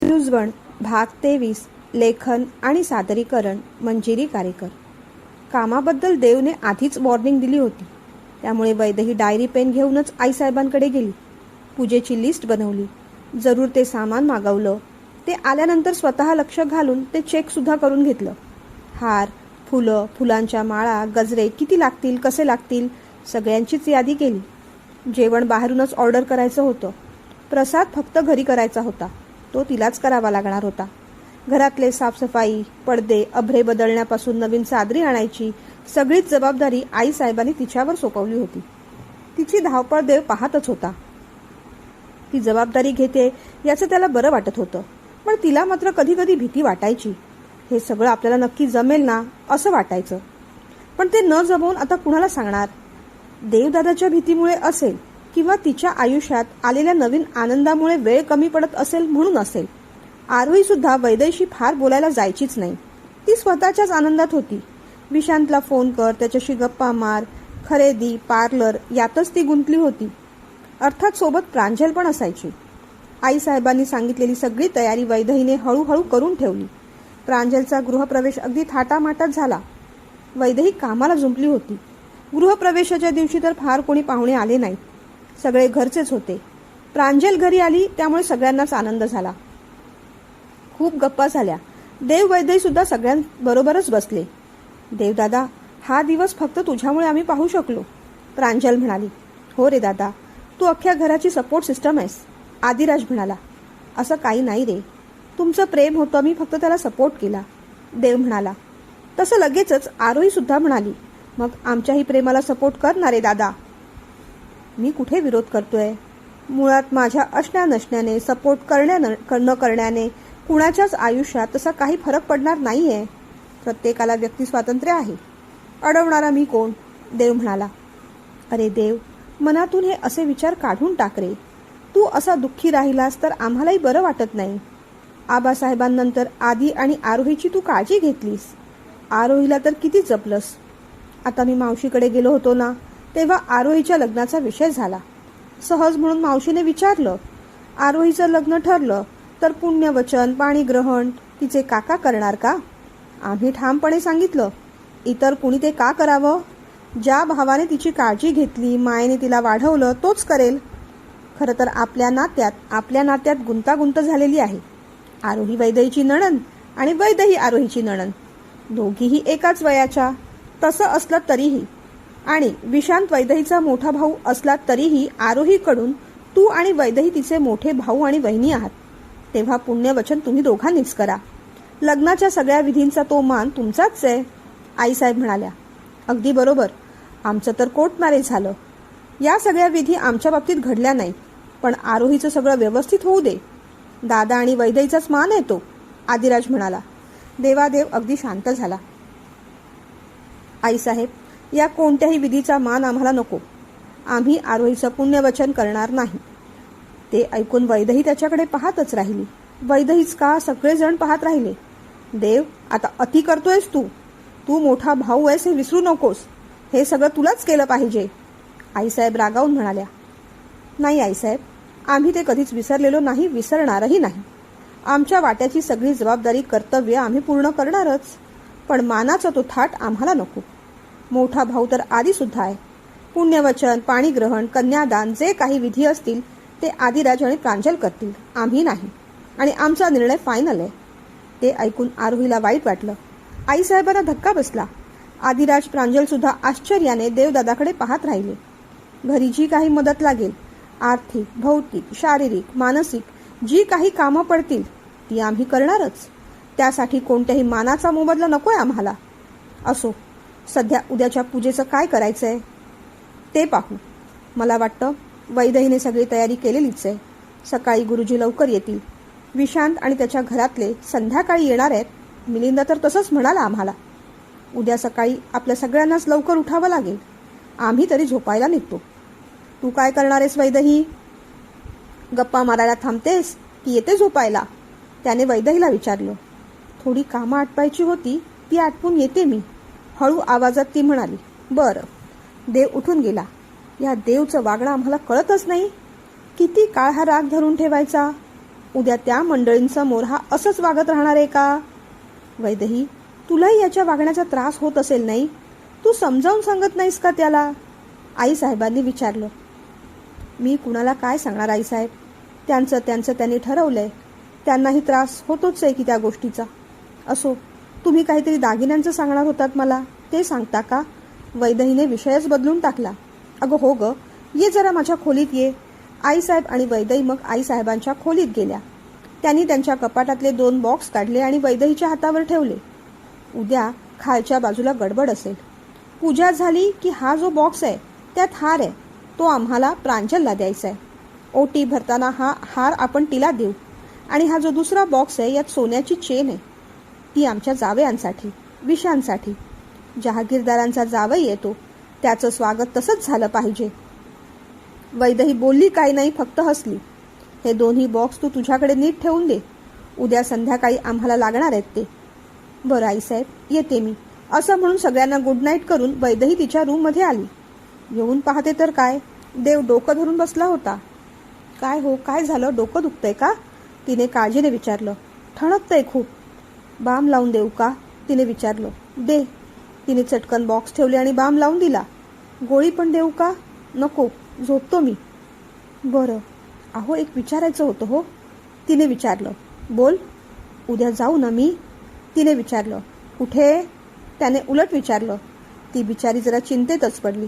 News 1 भाग 23 लेखन आणि सादरीकरण मंजिरी कारेकर। कामाबद्दल देवने आधीच वॉर्निंग दिली होती, त्यामुळे वैदेही डायरी पेन घेऊनच आईसाहेबांकडे गेली। पूजेची लिस्ट बनवली, जरूर ते सामान मागवलं। ते आल्यानंतर स्वतः लक्ष घालून ते चेक सुद्धा करून घेतलं। हार, फुलं, फुलांच्या माळा, गजरे किती लागतील, कसे लागतील, सगळ्यांचीच यादी केली। जेवण बाहेरूनच ऑर्डर करायचं होतं। प्रसाद फक्त घरी करायचा होता, तो तिलाच करावा लागणार होता। घरातले साफसफाई, पडदे, अभ्रे बदलण्यापासून नवीन चादरी आणायची सगळीच जबाबदारी आईसाहेबांनी तिच्यावर सोपवली होती। तिची धावपळ देव पाहतच होता। ती जबाबदारी घेते याचं त्याला बरं वाटत होतं, पण तिला मात्र कधी कधी भीती वाटायची। हे सगळं आपल्याला नक्की जमेल ना असं वाटायचं, पण ते न जमवून आता कुणाला सांगणार? देवदादाच्या भीतीमुळे असेल किंवा तिच्या आयुष्यात आलेल्या नवीन आनंदामुळे वेळ कमी पडत असेल म्हणून असेल। आरोही सुद्धा वैदेहीशी फार बोलायला जायचीच नाही। ती स्वतःच्याच आनंदात होती। विशांतला फोन कर, त्याच्याशी गप्पा मार, खरेदी, पार्लर यातच ती गुंतली होती। अर्थात सोबत प्रांजल पण असायची। आईसाहेबांनी सांगितलेली सगळी तयारी वैदेहीने हळूहळू करून ठेवली। प्रांजलचा गृहप्रवेश अगदी थाटामाटात झाला। वैदेही कामाला जुंपली होती। गृहप्रवेशाच्या दिवशी तर फार कोणी पाहुणे आले नाहीत, सगळे घरचेच होते। प्रांजल घरी आली त्यामुळे सगळ्यांनाच आनंद झाला। खूप गप्पा झाल्या। देव वैदेही सुद्धा सगळ्यांबरोबरच बसले। देवदादा, हा दिवस फक्त तुझ्यामुळे आम्ही पाहू शकलो, प्रांजल म्हणाली। हो रे दादा, तू अख्ख्या घराची सपोर्ट सिस्टम आहेस, आदिराज म्हणाला। असं काही नाही रे, तुमचं प्रेम होतं, मी फक्त त्याला सपोर्ट केला, देव म्हणाला। तसं लगेचच आरोही सुद्धा म्हणाली, मग आमच्याही प्रेमाला सपोर्ट कर ना रे दादा। मी कुठे विरोध करतोय? मुळात माझ्या असण्या नसण्याने, सपोर्ट न करण्याने कुणाच्याच आयुष्यात तसा काही फरक पडणार नाहीये। प्रत्येकाला व्यक्ती स्वातंत्र्य आहे, अडवणारा मी कोण? देव म्हणाला। अरे देव, मनातून हे असे विचार काढून टाक रे। तू असा दुःखी राहिलास तर आम्हालाही बरं वाटत नाही। आबासाहेबांनंतर आदी आणि आरोहीची तू काळजी घेतलीस, आरोहीला तर किती जपलंस। आता मी मावशीकडे गेलो होतो ना, तेव्हा आरोहीच्या लग्नाचा विषय झाला। सहज म्हणून मावशीने विचारलं, आरोहीचं लग्न ठरलं तर पुण्यवचन, पाणीग्रहण तिचे काका करणार का? आम्ही ठामपणे सांगितलं, इतर कुणी ते का करावं? ज्या भावाने तिची काळजी घेतली, मायेने तिला वाढवलं, तोच करेल। खरं तर आपल्या नात्यात गुंतागुंत झालेली आहे। आरोही वैदेहीची नणंद आणि वैदेही आरोहीची नणंद, दोघीही एकाच वयाच्या। तसं असलं तरीही, आणि विशांत वैदेहीचा मोठा भाऊ असला तरीही आरोहीकडून तू आणि वैदेही तिचे मोठे भाऊ आणि वहिनी आहात, तेव्हा पुण्यवचन तुम्ही दोघांनीच करा। लग्नाच्या सगळ्या विधींचा तो मान तुमचाच आहे, आईसाहेब म्हणाल्या। अगदी बरोबर, आमचं तर कोर्ट मॅरेज झालं। या सगळ्या विधी आमच्या बाबतीत घडल्या नाहीत, पण आरोहीचं सगळं व्यवस्थित होऊ दे। दादा आणि वैदेहीचाच मान आहे तो, आदिराज म्हणाला। देवादेव अगदी शांत झाला। आईसाहेब, या कोणत्याही विधीचा मान आम्हाला नको, आम्ही आरोहीचं पुण्यवचन करणार नाही। ते ऐकून वैदेही त्याच्याकडे पाहतच राहिली। वैदेहीच का, सगळेजण पाहत राहिले। देव, आता अति करतोयस तू, तू मोठा भाऊ आहेस हे विसरू नकोस, हे सगळं तुलाच केलं पाहिजे, आईसाहेब रागावून म्हणाल्या। नाही आईसाहेब, आम्ही ते कधीच विसरलेलो नाही, विसरणारही नाही। आमच्या वाट्याची सगळी जबाबदारी, कर्तव्य आम्ही पूर्ण करणारच, पण मानाचा तो थाट आम्हाला नको। मोठा भाऊ तर आधी सुद्धा आहे। पुण्यवचन, पाणीग्रहण, कन्यादान जे काही विधी असतील ते आदिराज आणि प्रांजल करतील, आम्ही नाही, आणि आमचा निर्णय फायनल आहे। ते ऐकून आरोहीला वाईट वाटलं। आईसाहेबांना धक्का बसला। आदिराज, प्रांजल सुद्धा आश्चर्याने देवदादाकडे पाहत राहिले। घरी जी काही मदत लागेल, आर्थिक, भौतिक, शारीरिक, मानसिक जी काही कामं पडतील ती आम्ही करणारच। त्यासाठी कोणत्याही मानाचा मोबदला नकोय आम्हाला। असो, सध्या उद्याच्या पूजेचं काय करायचंय ते पाहू। मला वाटतं वैदेहीने सगळी तयारी केलेलीच आहे। सकाळी गुरुजी लवकर येतील। विशांत आणि त्याच्या घरातले संध्याकाळी येणार आहेत, मिलिंद तर तसंच म्हणाला आम्हाला। उद्या सकाळी आपल्या सगळ्यांनाच लवकर उठावं लागेल। आम्ही तरी झोपायला निघतो। तू काय करणार आहेस वैदेही? गप्पा मारायला थांबतेस की येते झोपायला? त्याने वैदेहीला विचारलं। थोडी कामं आटपायची होती, ती आटपून येते मी, हळू आवाजात ती म्हणाली। बरं। देव उठून गेला। या देवचं वागणं आम्हाला कळतच नाही, किती काळ हा राग धरून ठेवायचा। उद्या त्या मंडळींसमोर हा असंच वागत राहणार आहे का? वैदेही, तुलाही याच्या वागण्याचा त्रास होत असेल नाही? तू समजावून सांगत नाहीस का त्याला? आईसाहेबांनी विचारलं. मी कुणाला काय सांगणार आईसाहेब? त्यांचं त्यांनी ठरवलंय. त्यांनाही त्रास होतोच आहे की त्या गोष्टीचा. असो, तुम्ही काहीतरी दागिन्यांचं सांगणार होतात मला, ते सांगता का? वैदेहीने विषयच बदलून टाकला. अगं हो ग, ये जरा माझ्या खोलीत ये. आईसाहेब आणि वैदेही मग आईसाहेबांच्या खोलीत गेल्या. त्यांनी त्यांच्या कपाटातले 2 बॉक्स काढले आणि वैदेहीच्या हातावर ठेवले. उद्या खालच्या बाजूला गडबड असेल. पूजा झाली की हा जो बॉक्स आहे त्यात हार आहे, तो आम्हाला प्रांजलला द्यायचा आहे. ओटी भरताना हा हार आपण तिला देऊ. आणि हा जो दुसरा बॉक्स आहे यात सोन्याची चेन आहे, ती आमच्या जावयांसाठी, विशांसाठी. जहागीरदारांचा जावई येतो, त्याचं स्वागत तसंच झालं पाहिजे. वैदेही बोलली काही नाही, फक्त हसली. हे दोन्ही बॉक्स तू तुझ्याकडे नीट ठेवून दे. उद्या संध्याकाळी आम्हाला लागणार आहेत ते. बरं आईसाहेब, येते मी. असं म्हणून सगळ्यांना गुड नाईट करून वैदेही तिच्या रूममध्ये आली. येऊन पाहते तर काय, देव डोकं धरून बसला होता. काय हो, काय झालं? डोकं दुखतंय का? तिने काळजीने विचारलं. ठणकतंय खूप. बाम लावून देऊ का? तिने विचारलं. दे. तिने चटकन बॉक्स ठेवले आणि बाम लावून दिला. गोळी पण देऊ का? नको, झोपतो मी. बरं. अहो, एक विचारायचं होतं हो. तिने विचारलं. बोल. उद्या जाऊ ना मी? तिने विचारलं. कुठे? त्याने उलट विचारलं. ती बिचारी जरा चिंतेतच पडली.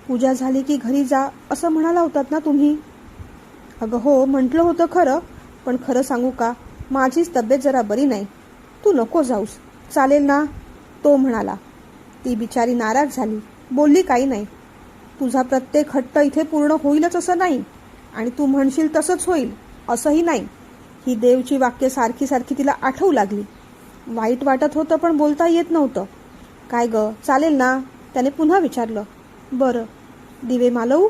पूजा झाली की घरी जा असं म्हणाला होतात ना तुम्ही? अगं हो, म्हटलं होतं खरं, पण खरं सांगू का, माझीच तब्येत जरा बरी नाही. तू नको जाऊस, चालेल ना? तो म्हणाला. ती बिचारी नाराज झाली, बोलली काही नाही. तुझा प्रत्येक हट्ट इथे पूर्ण होईलच असं नाही, आणि तू म्हणशील तसंच होईल असंही नाही. ही देवची वाक्य सारखी सारखी तिला आठवू लागली. वाईट वाटत होतं, पण बोलता येत नव्हतं. काय ग, चालेल ना? त्याने पुन्हा विचारलं. बरं. दिवे मालवू?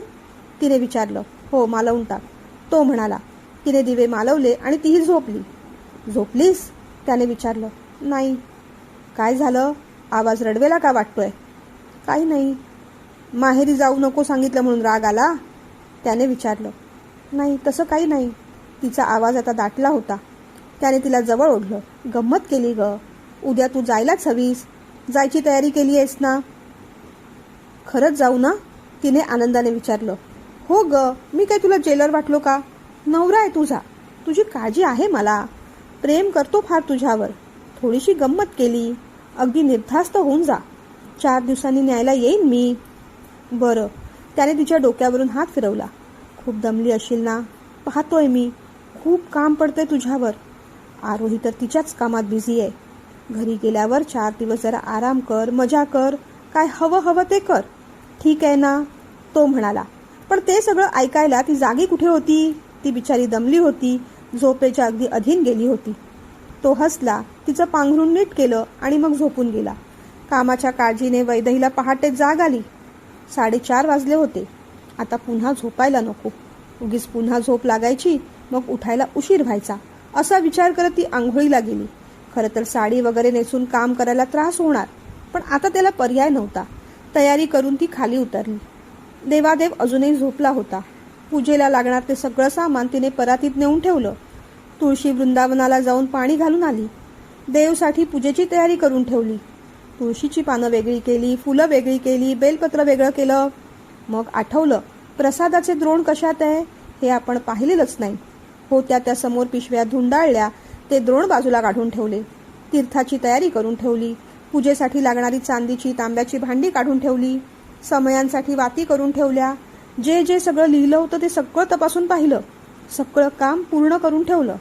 तिने विचारलं. हो, मालवून टाक, तो म्हणाला. तिने दिवे मालवले आणि तीही झोपली. झोपलीस? त्याने विचारलं. नाही. काय झालं? आवाज रडवेला का वाटतोय? काही नाही. माहेरी जाऊ नको सांगितलं म्हणून राग आला? त्याने विचारलं. नाही, तसं काही नाही. तिचा आवाज आता दाटला होता. त्याने तिला जवळ ओढलं. गंमत केली ग. उद्या तू जायलाच हवीस. जायची तयारी केली आहेस ना? खरंच जाऊ ना? तिने आनंदाने विचारलं. हो ग, मी काय तुला जेलर वाटलो का? नवरा आहे तुझा, तुझी काळजी आहे मला. प्रेम करतो फार तुझ्यावर. थोडीशी गंमत केली. अगदी निर्धास्त होऊन जा. 4 दिवसांनी न्यायला येईन मी. बरं. त्याने तिच्या डोक्यावरून हात फिरवला. खूप दमली असशील ना? पाहतोय मी. खूप काम पडतंय तुझ्यावर. आरोही तर तिच्याच कामात बिझी आहे. घरी गेल्यावर 4 दिवस जरा आराम कर, मजा कर. काय हवं ते कर. ठीक आहे ना? तो म्हणाला. पण ते सगळं ऐकायला ती जागी कुठे होती? ती बिचारी दमली होती, झोपेच्या अगदी अधीन गेली होती. तो हसला, तिचं पांघरून नीट केलं आणि मग झोपून गेला. कामाच्या काळजीने वैदेहीला पहाटे जाग आली. 4:30 वाजले होते. आता पुन्हा झोपायला नको. उगीच पुन्हा झोप लागायची, मग उठायला उशीर व्हायचा, असा विचार करत ती आंघोळीला गेली. खरं तर साडी वगैरे नेसून काम करायला त्रास होणार, पण आता त्याला पर्याय नव्हता. तयारी करून ती खाली उतरली. देवादेव अजूनही झोपला होता. पूजेला लागणार ते सगळं सामान तिने परातीत नेऊन ठेवलं. तुळशी वृंदावनाला जाऊन पाणी घालून आली. देवसाठी पूजेची तयारी करून ठेवली. तुळशीची पानं वेगळी केली, फुलं वेगळी केली, बेलपत्र वेगळं केलं. मग आठवलं, प्रसादाचे द्रोण कशात आहे हे आपण पाहिलेलंच नाही. होत्या त्या समोर पिशव्या धुंडाळल्या, ते द्रोण बाजूला काढून ठेवले. तीर्थाची तयारी करून ठेवली. पूजेसाठी लागणारी चांदीची, तांब्याची भांडी काढून ठेवली. समयांसाठी वाती करून ठेवल्या. जे जे सगळं लिहिलं होतं ते सगळं तपासून पाहिलं. सगळं काम पूर्ण करून ठेवलं.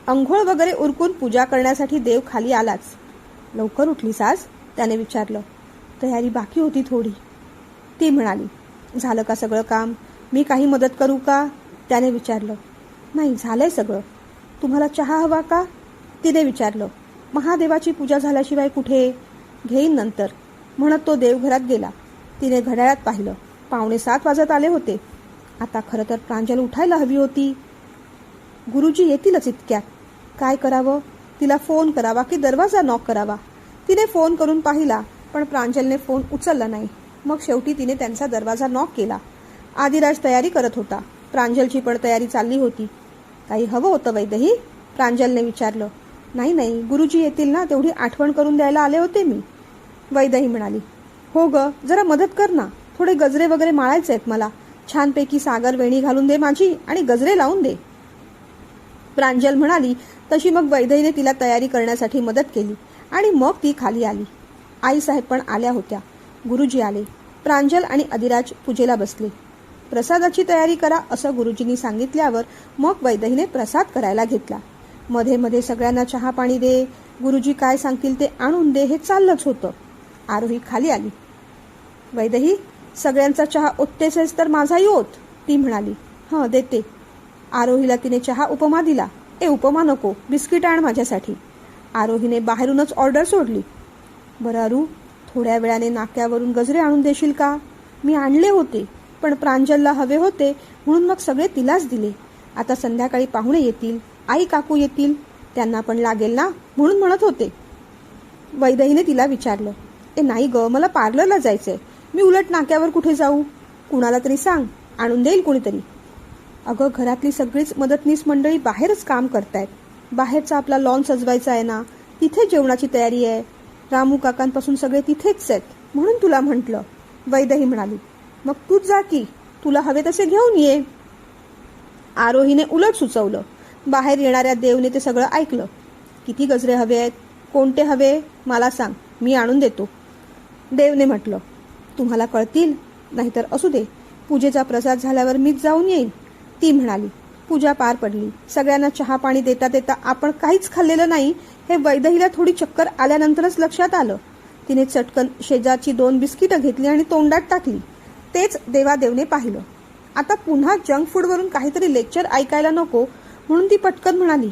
अंघोळ वगैरे उरकून पूजा करण्यासाठी देव खाली आलाच. लवकर उठलीस आज? त्याने विचारलं. तयारी बाकी होती थोडी. ती म्हणाली. झालं का सगळं काम? मी काही मदत करू का? त्याने विचारलं. नाही, झालंय सगळं. तुम्हाला चहा हवा का? तिने विचारलं. महादेवाची पूजा झाल्याशिवाय कुठे? घेईन नंतर, म्हणत तो देवघरात गेला. तिने घड्याळात पाहिलं. 6:45 वाजत आले होते. आता खरं तर प्रांजल उठायला हवी होती. गुरुजी येतीलच इतक्यात. काय करावं? तिला फोन करावा की दरवाजा नॉक करावा? तिने फोन करून पाहिला, पण प्रांजलने फोन उचलला नाही. मग शेवटी तिने त्यांचा दरवाजा नॉक केला. आदिराज तयारी करत होता. प्रांजलची पण तयारी चालली होती. काही हवं होतं वैदेही? प्रांजलने विचारलं. नाही नाही, गुरुजी येतील ना तेवढी आठवण करून द्यायला आले होते मी. वैदेही म्हणाली. हो ग, जरा मदत कर ना. थोडे गजरे वगैरे माळायचे आहेत मला. छानपैकी सागर वेणी घालून दे माझी आणि गजरे लावून दे. प्रांजल म्हणाली तशी मग वैदेहीने तिला तयारी करण्यासाठी मदत केली आणि मग ती खाली आली. आईसाहेब पण आल्या होत्या. गुरुजी आले. प्रांजल आणि अधिराज पूजेला बसले. प्रसादाची तयारी करा असं गुरुजींनी सांगितल्यावर मग वैदेहीने प्रसाद करायला घेतला. मध्ये मध्ये सगळ्यांना चहा पाणी दे, गुरुजी काय सांगतील ते आणून दे, हे चाललंच होतं. आरोही खाली आली. वैदेही, सगळ्यांचा चहा ओततेस तर माझाही ओत, ती म्हणाली. हं, देते. आरोहीला तिने चहा उपमा दिला. उपमा नको, बिस्किट आण माझ्यासाठी. आरोहीने बाहेरूनच ऑर्डर सोडली. बरं अरू, थोड्या वेळाने नाक्यावरून गजरे आणून देशील का? मी आणले होते, पण प्रांजलला हवे होते म्हणून मग सगळे तिलाच दिले. आता संध्याकाळी पाहुणे येतील, आई काकू येतील, त्यांना पण लागेल ना, म्हणून म्हणत होते. वैदेहीने तिला विचारलं. नाही ग, मला पार्लरला जायचंय. मी उलट नाक्यावर कुठे जाऊ? कुणाला तरी सांग, आणून देईल कुणीतरी. अगं, घरातली सगळीच मदतनीस मंडळी बाहेरच काम करतायत. बाहेरचा आपला लॉन सजवायचा आहे ना, तिथे जेवणाची तयारी आहे. रामू काकांपासून सगळे तिथेच आहेत, म्हणून तुला म्हटलं. वैदेही म्हणाली. मग तूच जा की, तुला हवे तसे घेऊन ये. आरोहीने उलट सुचवलं. बाहेर येणाऱ्या देवने ते सगळं ऐकलं. किती गजरे हवे आहेत? कोणते हवे मला सांग, मी आणून देतो. देवने म्हटलं. तुम्हाला कळतील, नाहीतर असू दे, पूजेचा प्रसाद झाल्यावर मीच जाऊन येईन, ती म्हणाली. पूजा पार पडली. सगळ्यांना चहा पाणी देता देता आपण काहीच खाल्लेलं नाही हे वैदेहीला थोडी चक्कर आल्यानंतरच लक्षात आलं. तिने चटकन शेजारची 2 बिस्किटं घेतली आणि तोंडात टाकली. तेच देवादेवने पाहिलं. आता पुन्हा जंक फूडवरून काहीतरी लेक्चर ऐकायला नको म्हणून ती पटकन म्हणाली.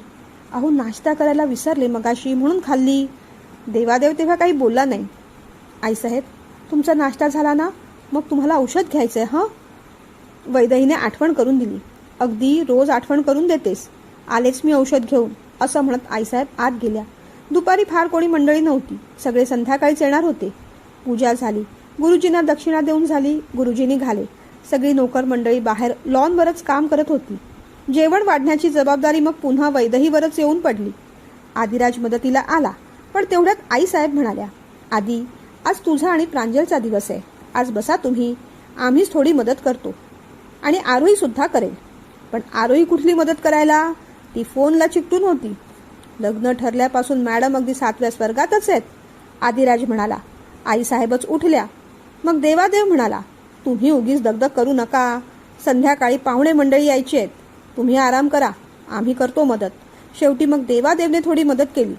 अहो, नाश्ता करायला विसरले मगाशी, म्हणून खाल्ली. देवादेव तेव्हा काही बोलला नाही. आईसाहेब, तुमचा नाश्ता झाला ना, मग तुम्हाला औषध घ्यायचंय. हं, वैदेहीने आठवण करून दिली. अगदी रोज आठवण करून देतेस. आलेच मी औषध घेऊन, असं म्हणत आईसाहेब आत गेल्या. दुपारी फार कोणी मंडळी नव्हती. सगळे संध्याकाळीच येणार होते. पूजा झाली. गुरुजींना दक्षिणा देऊन झाली. गुरुजी निघाले. सगळी नोकर मंडळी बाहेर लॉनवरच काम करत होती. जेवण वाढण्याची जबाबदारी मग पुन्हा वैदेहीवरच येऊन पडली. आदिराज मदतीला आला, पण तेवढ्यात आईसाहेब म्हणाल्या. आदी, आज तुझा आणि प्रांजलचा दिवस आहे. आज बसा तुम्ही, आम्हीच थोडी मदत करतो आणि आरोही सुद्धा करेल. पण आरोही कुठली मदत करायला? ती फोनला चिकटून होती. लग्न ठरल्यापासून मॅडम अगदी 7व्या स्वर्गातच आहेत, आदिराज म्हणाला. आईसाहेबच उठल्या. मग देवादेव म्हणाला. तुम्ही उगीच दगदग करू नका. संध्याकाळी पाहुणे मंडळी यायची आहेत. तुम्ही आराम करा, आम्ही करतो मदत. शेवटी मग देवादेवने थोडी मदत केली.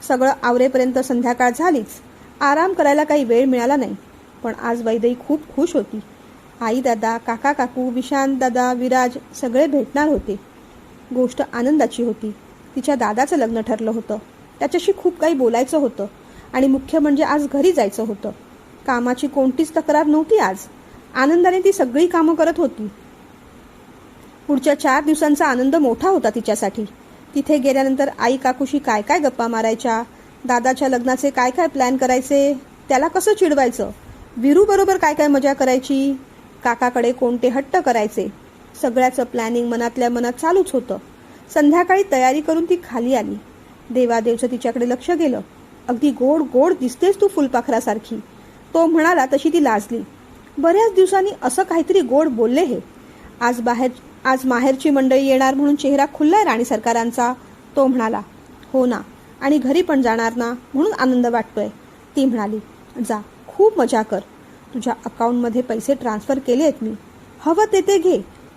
सगळं आवरेपर्यंत संध्याकाळ झालीच. आराम करायला काही वेळ मिळाला नाही. पण आज वैदेही खूप खुश होती. आई दादा, काका काकू, विशांत दादा, विराज सगळे भेटणार होते. गोष्ट आनंदाची होती. तिच्या दादाचं लग्न ठरलं होतं. त्याच्याशी खूप काही बोलायचं होतं आणि मुख्य म्हणजे आज घरी जायचं होतं. कामाची कोणतीच तक्रार नव्हती आज. आनंदाने ती सगळी कामं करत होती. पुढच्या 4 दिवसांचा आनंद मोठा होता तिच्यासाठी. तिथे गेल्यानंतर आई काकूशी काय काय गप्पा मारायच्या, दादाच्या लग्नाचे काय काय प्लॅन करायचे, त्याला कसं चिडवायचं, विरू बरोबर काय काय मजा करायची, काकाकडे कोणते हट्ट करायचे, सगळ्याचं प्लॅनिंग मनातल्या मनात चालूच होतं. संध्याकाळी तयारी करून ती खाली आली. देवादेवचं तिच्याकडे लक्ष गेलं. अगदी गोड गोड दिसतेस तू फुलपाखरासारखी, तो म्हणाला. तशी ती लाजली. बऱ्याच दिवसांनी असं काहीतरी गोड बोलले हे. आज माहेरची मंडळी येणार म्हणून चेहरा खुललाय राणी सरकारांचा, तो म्हणाला. हो ना, आणि घरी पण जाणार ना, म्हणून आनंद वाटतोय, ती म्हणाली. जा, खूप मजा कर. तुझ्या अकाउंटमध्ये पैसे ट्रान्सफर केले आहेत मी. हवं ते घे.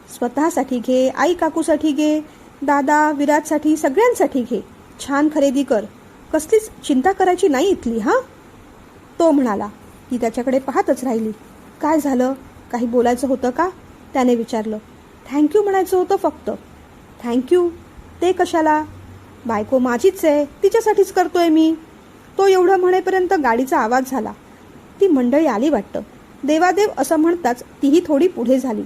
स्वतःसाठी घे, आई काकूसाठी घे, दादा विराजसाठी, सगळ्यांसाठी घे. छान खरेदी कर. कसलीच चिंता करायची नाही इथली. हां, तो म्हणाला. ती त्याच्याकडे पाहतच राहिली. काय झालं? काही बोलायचं होतं का? त्याने विचारलं. थँक्यू म्हणायचं होतं फक्त. थँक्यू? ते कशाला? बायको माझीच आहे, तिच्यासाठीच करतोय मी. तो एवढं म्हणेपर्यंत गाडीचा आवाज झाला. ती मंडळी आली वाटतं. देवादेव असं म्हणताच तीही थोडी पुढे झाली.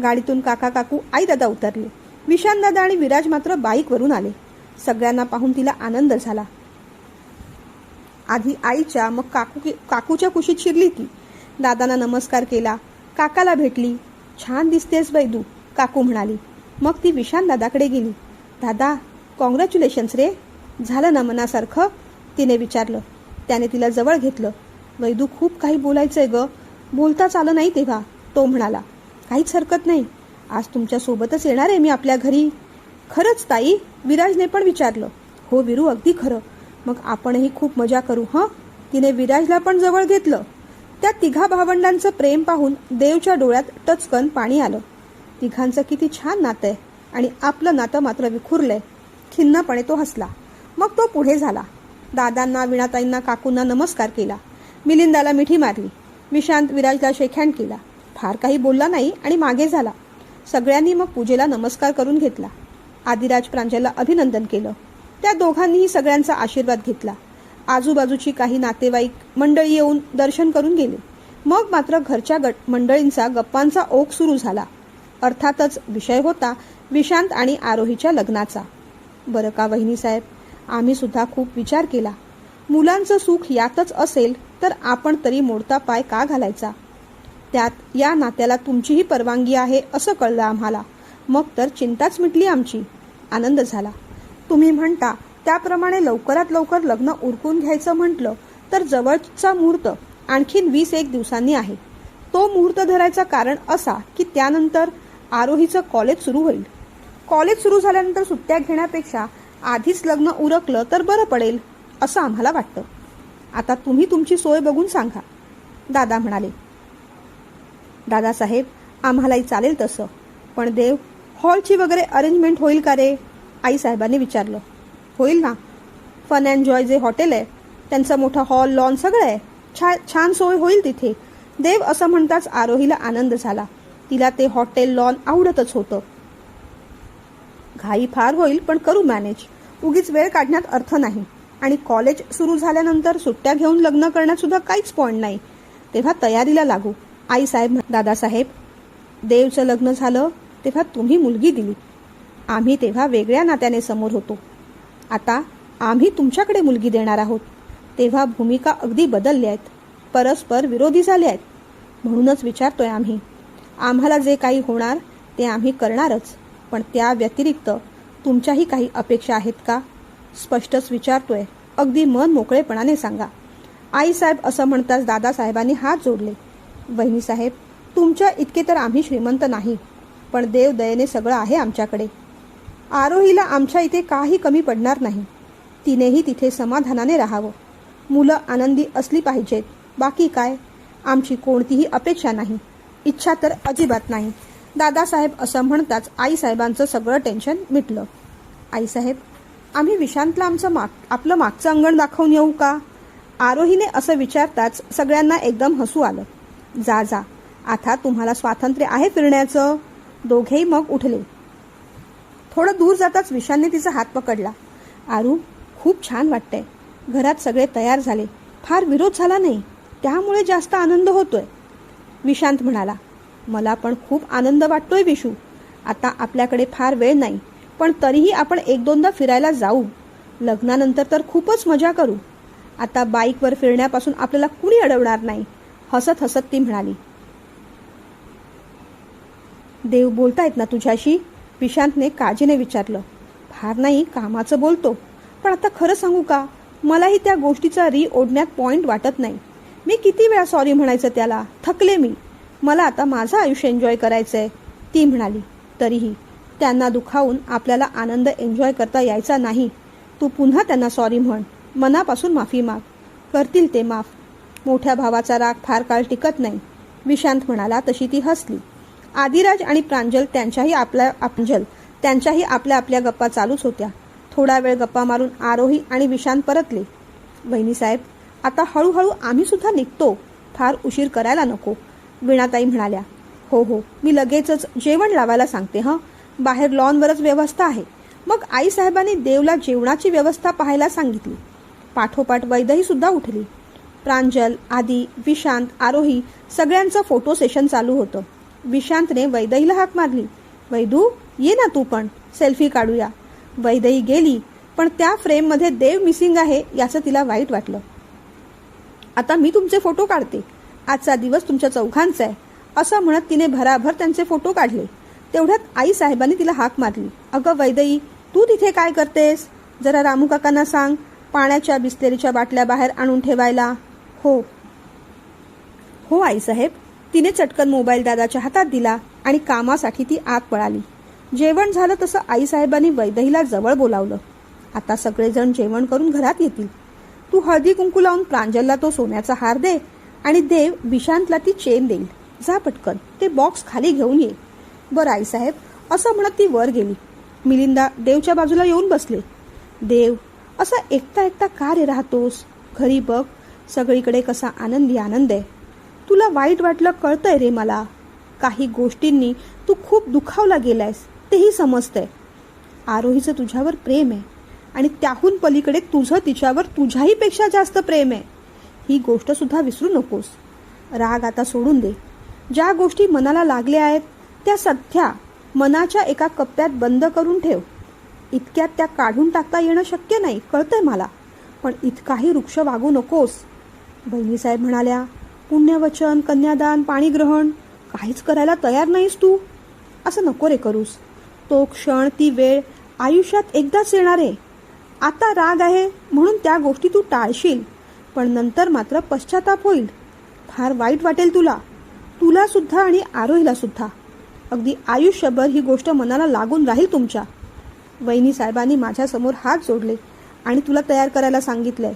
गाडीतून काका काकू, आई दादा उतरले. विशांत दादा आणि विराज मात्र बाईकवरून आले. सगळ्यांना पाहून तिला आनंद झाला. आधी आईच्या, मग काकूच्या कुशीत शिरली ती. दादांना नमस्कार केला. काकाला भेटली. छान दिसतेस बैदू, काकू म्हणाली. मग ती विशांत दादाकडे गेली. दादा, कॉंग्रॅच्युलेशन्स रे. झालं ना मनासारखं, तिने विचारलं. त्याने तिला जवळ घेतलं. वैदू, खूप काही बोलायचंय ग. बोलताच आलं नाही तेव्हा. तो म्हणाला, काहीच हरकत नाही, आज तुमच्या सोबतच येणार आहे मी आपल्या घरी. खरंच ताई, विराजने पण विचारलं. हो विरू, अगदी खरं. मग आपणही खूप मजा करू हं. तिने विराजला पण जवळ घेतलं. त्या तिघा भावंडांचं प्रेम पाहून देवच्या डोळ्यात टचकन पाणी आलं. तिघांचं किती छान नातं आहे आणि आपलं नातं मात्र विखुरलंय. खिन्नपणे तो हसला. मग तो पुढे झाला. दादांना, वीणाताईंना, काकूंना नमस्कार केला. मिलिंदाला मिठी मारली. विशांत विराजला शेकहँड केला. फार काही बोलला नाही आणि मागे झाला. सगळ्यांनी मग पूजेला नमस्कार करून घेतला. आदिराज प्रांजलला अभिनंदन केलं. त्या दोघांनीही सगळ्यांचा आशीर्वाद घेतला. आजूबाजूची काही नातेवाईक मंडळी येऊन दर्शन करून गेले. मग मात्र घरच्या मंडळींचा गप्पांचा ओघ सुरू झाला. अर्थातच विषय होता विशांत आणि आरोहीच्या लग्नाचा. बरं का वहिनीसाहेब, आम्ही सुद्धा खूप विचार केला. मुलांचं सुख यातच असेल तर आपण तरी मोडता पाय का घालायचा. त्यात या नात्याला तुमचीही परवानगी आहे असं कळलं आम्हाला. मग तर चिंताच मिटली आमची. आनंद झाला. तुम्ही म्हणता त्याप्रमाणे लवकरात लवकर लग्न उरकून घ्यायचं म्हटलं तर जवळचा मुहूर्त आणखीन 20-1 दिवसांनी आहे. तो मुहूर्त धरायचं कारण असा की त्यानंतर आरोहीचं कॉलेज सुरू होईल. कॉलेज सुरू झाल्यानंतर सुट्ट्या घेण्यापेक्षा आधीच लग्न उरकलं तर बरं पडेल असं आम्हाला वाटतं. आता तुम्ही तुमची सोय बघून सांगा, दादा म्हणाले. दादासाहेब, आम्हालाही चालेल तसं, पण देव, हॉलची वगैरे अरेंजमेंट होईल का रे, आईसाहेबांनी विचारलं. होईल ना. फन अँड जॉय जे हॉटेल आहे त्यांचं मोठं हॉल, लॉन सगळं आहे. छान सोय होईल तिथे. देव असं म्हणताच आरोहीला आनंद झाला. तिला ते हॉटेल, लॉन आवडतच होतं. घाई फार होईल पण करू मॅनेज. उगीच वेळ काढण्यात अर्थ नाही. आणि कॉलेज सुरू झाल्यानंतर सुट्ट्या घेऊन लग्न करण्यात सुद्धा काहीच पॉइंट नाही. तेव्हा तयारीला लागू. आईसाहेब, दादासाहेब, देवचं लग्न झालं तेव्हा तुम्ही मुलगी दिली. आम्ही तेव्हा वेगळ्या नात्याने समोर होतो. आता आम्ही तुमच्याकडे मुलगी देणार आहोत. तेव्हा भूमिका अगदी बदलल्या आहेत. परस्पर विरोधी झाले आहेत. म्हणूनच विचारतोय आम्ही. आम्हाला जे काही होणार ते आम्ही करणारच, पण त्या व्यतिरिक्त तुमच्याही काही अपेक्षा आहेत का? स्पष्टच विचारतोय. अगदी मन मोकळेपणाने सांगा. आईसाहेब असं म्हणताच दादासाहेबांनी हात जोडले. वहिनीसाहेब, तुमच्या इतके तर आम्ही श्रीमंत नाही, पण देव दयेने सगळं आहे आमच्याकडे. आरोहीला आमच्या इथे काही कमी पडणार नाही. तिनेही तिथे समाधानाने राहावं. मुलं आनंदी असली पाहिजेत. बाकी काय, आमची कोणतीही अपेक्षा नाही, इच्छा तर अजिबात नाही. दादासाहेब असं म्हणताच आईसाहेबांचं सगळं टेन्शन मिटलं. आईसाहेब, आम्ही विशांतला आपलं मागचं अंगण दाखवून येऊ का? आरोहीने असं विचारताच सगळ्यांना एकदम हसू आलं. जा जा, आता तुम्हाला स्वातंत्र्य आहे फिरण्याचं. दोघेही मग उठले. थोडं दूर जाताच विशांतने तिचा हात पकडला. आरू, खूप छान वाटतंय. घरात सगळे तयार झाले. फार विरोध झाला नाही, त्यामुळे जास्त आनंद होतोय. विशांत म्हणाला. मला पण खूप आनंद वाटतोय विशू. आता आपल्याकडे फार वेळ नाही, पण तरीही आपण 1-2दा फिरायला जाऊ. लग्नानंतर तर खूपच मजा करू. आता बाईकवर फिरण्यापासून आपल्याला कुणी अडवणार नाही. हसत हसत ती म्हणाली. देव बोलतायत ना तुझ्याशी? विशांतने काळजीने विचारलं. फार नाही, कामाचं बोलतो. पण आता खरं सांगू का, मलाही त्या गोष्टीचा ओढण्यात पॉइंट वाटत नाही. मी किती वेळा सॉरी म्हणायचं त्याला, थकले मी. मला आता माझं आयुष्य एन्जॉय करायचंय, ती म्हणाली. तरीही त्यांना दुखावून आपल्याला आनंद एन्जॉय करता यायचा नाही. तू पुन्हा त्यांना सॉरी म्हण, मनापासून माफी माग. करतील ते माफ. मोठ्या भावाचा राग फार काळ टिकत नाही, विशांत म्हणाला. तशी ती हसली. आदिराज आणि प्रांजल त्यांच्याही आपल्या आपल्या गप्पा चालूच होत्या. थोडा वेळ गप्पा मारून आरोही आणि विशांत परतले. वहिनीसाहेब, आता हळूहळू आम्ही सुद्धा निघतो. फार उशीर करायला नको, वीणाताई म्हणाल्या. हो हो, मी लगेचच जेवण लावायला सांगते हं. बाहेर लॉनवरच व्यवस्था आहे. मग आईसाहेबांनी देवला जेवणाची व्यवस्था पाहायला सांगितली. पाठोपाठ वैदही सुद्धा उठली. प्रांजल, आदी, विशांत, आरोही सगळ्यांचं फोटो सेशन चालू होतं. विशांतने वैदहीला हाक मारली. वैदू, ये ना तू पण, सेल्फी काढूया. वैदही गेली, पण त्या फ्रेममध्ये देव मिसिंग आहे याचं तिला वाईट वाटलं. आता मी तुमचे फोटो काढते. आजचा दिवस तुमच्या चौघांचा आहे, असं म्हणत तिने भराभर त्यांचे फोटो काढले. तेवढ्यात आईसाहेबांनी तिला हाक मारली. अगं वैदई, तू तिथे काय करतेस? जरा रामू काकांना सांग पाण्याच्या बिस्लेरीच्या बाटल्या बाहेर आणून ठेवायला. हो हो आईसाहेब. तिने चटकन मोबाईल दादाच्या हातात दिला आणि कामासाठी ती आत पळाली. जेवण झालं तसं आईसाहेबांनी वैदहीला जवळ बोलावलं. आता सगळेजण जेवण करून घरात येतील. तू हळदी कुंकू लावून प्रांजलला तो सोन्याचा हार दे आणि देव विशांतला ती चेन देईल. जा पटकन ते बॉक्स खाली घेऊन ये. बरं आईसाहेब, असं म्हणत ती वर गेली. मिलिंदा देवच्या बाजूला येऊन बसले. देव, असा एकटा एकटा का रे राहतोस? घरी बघ, सगळीकडे कसा आनंदी आनंद आहे. तुला वाईट वाटलं कळतंय रे मला. काही गोष्टींनी तू खूप दुखावला गेलायस तेही समजतंय. आरोहीचं तुझ्यावर प्रेम आहे आणि त्याहून पलीकडे तुझं तिच्यावर तुझ्याही पेक्षा जास्त प्रेम आहे. ही गोष्ट सुद्धा विसरू नकोस. राग आता सोडून दे. ज्या गोष्टी मनाला लागल्या आहेत त्या सध्या मनाच्या एका कप्प्यात बंद करून ठेव. इतक्यात त्या काढून टाकता येणं शक्य नाही, कळतंय मला, पण इतकाही वृक्ष वागू नकोस. बहिणीसाहेब म्हणाल्या, पुण्यवचन, कन्यादान, पाणीग्रहण काहीच करायला तयार नाहीस तू. असं नको रे करूस. तो क्षण, ती वेळ आयुष्यात एकदाच येणार आहे. आता राग आहे म्हणून त्या गोष्टी तू टाळशील, पण नंतर मात्र पश्चाताप होईल. फार वाईट वाटेल तुला, तुला सुद्धा आणि आरोहीला सुद्धा. अगदी आयुष्यभर ही गोष्ट मनाला लागून राहील तुमच्या. वहिनी साहेबांनी माझ्यासमोर हात जोडले आणि तुला तयार करायला सांगितलंय.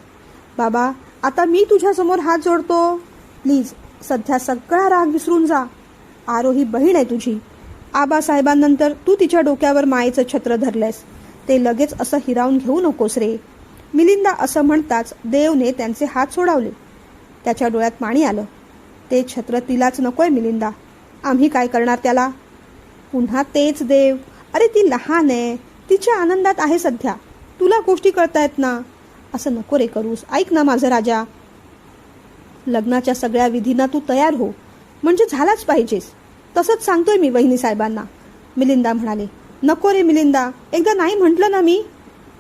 बाबा, आता मी तुझ्यासमोर हात जोडतो. प्लीज सध्या सगळा राग विसरून जा. आरोही बहीण आहे तुझी. आबासाहेबांनंतर तू तिच्या डोक्यावर मायेचं छत्र धरलंयस. ते लगेच असं हिरावून घेऊ नकोस रे. मिलिंदा असं म्हणताच देवने त्यांचे हात सोडावले. त्याच्या डोळ्यात पाणी आलं. ते छत्र तिलाच नकोय मिलिंदा. आम्ही काय करणार त्याला? पुन्हा तेच देव. अरे ती लहान आहे, तिच्या आनंदात आहे सध्या. तुला गोष्टी कळतायत ना. असं नको रे करूस. ऐक ना माझं राजा, लग्नाच्या सगळ्या विधींना तू तयार हो, म्हणजे झालाच पाहिजेस. तसंच सांगतोय मी वहिनी साहेबांना. मिलिंदा म्हणाले. नको रे मिलिंदा, एकदा नाही म्हटलं ना मी.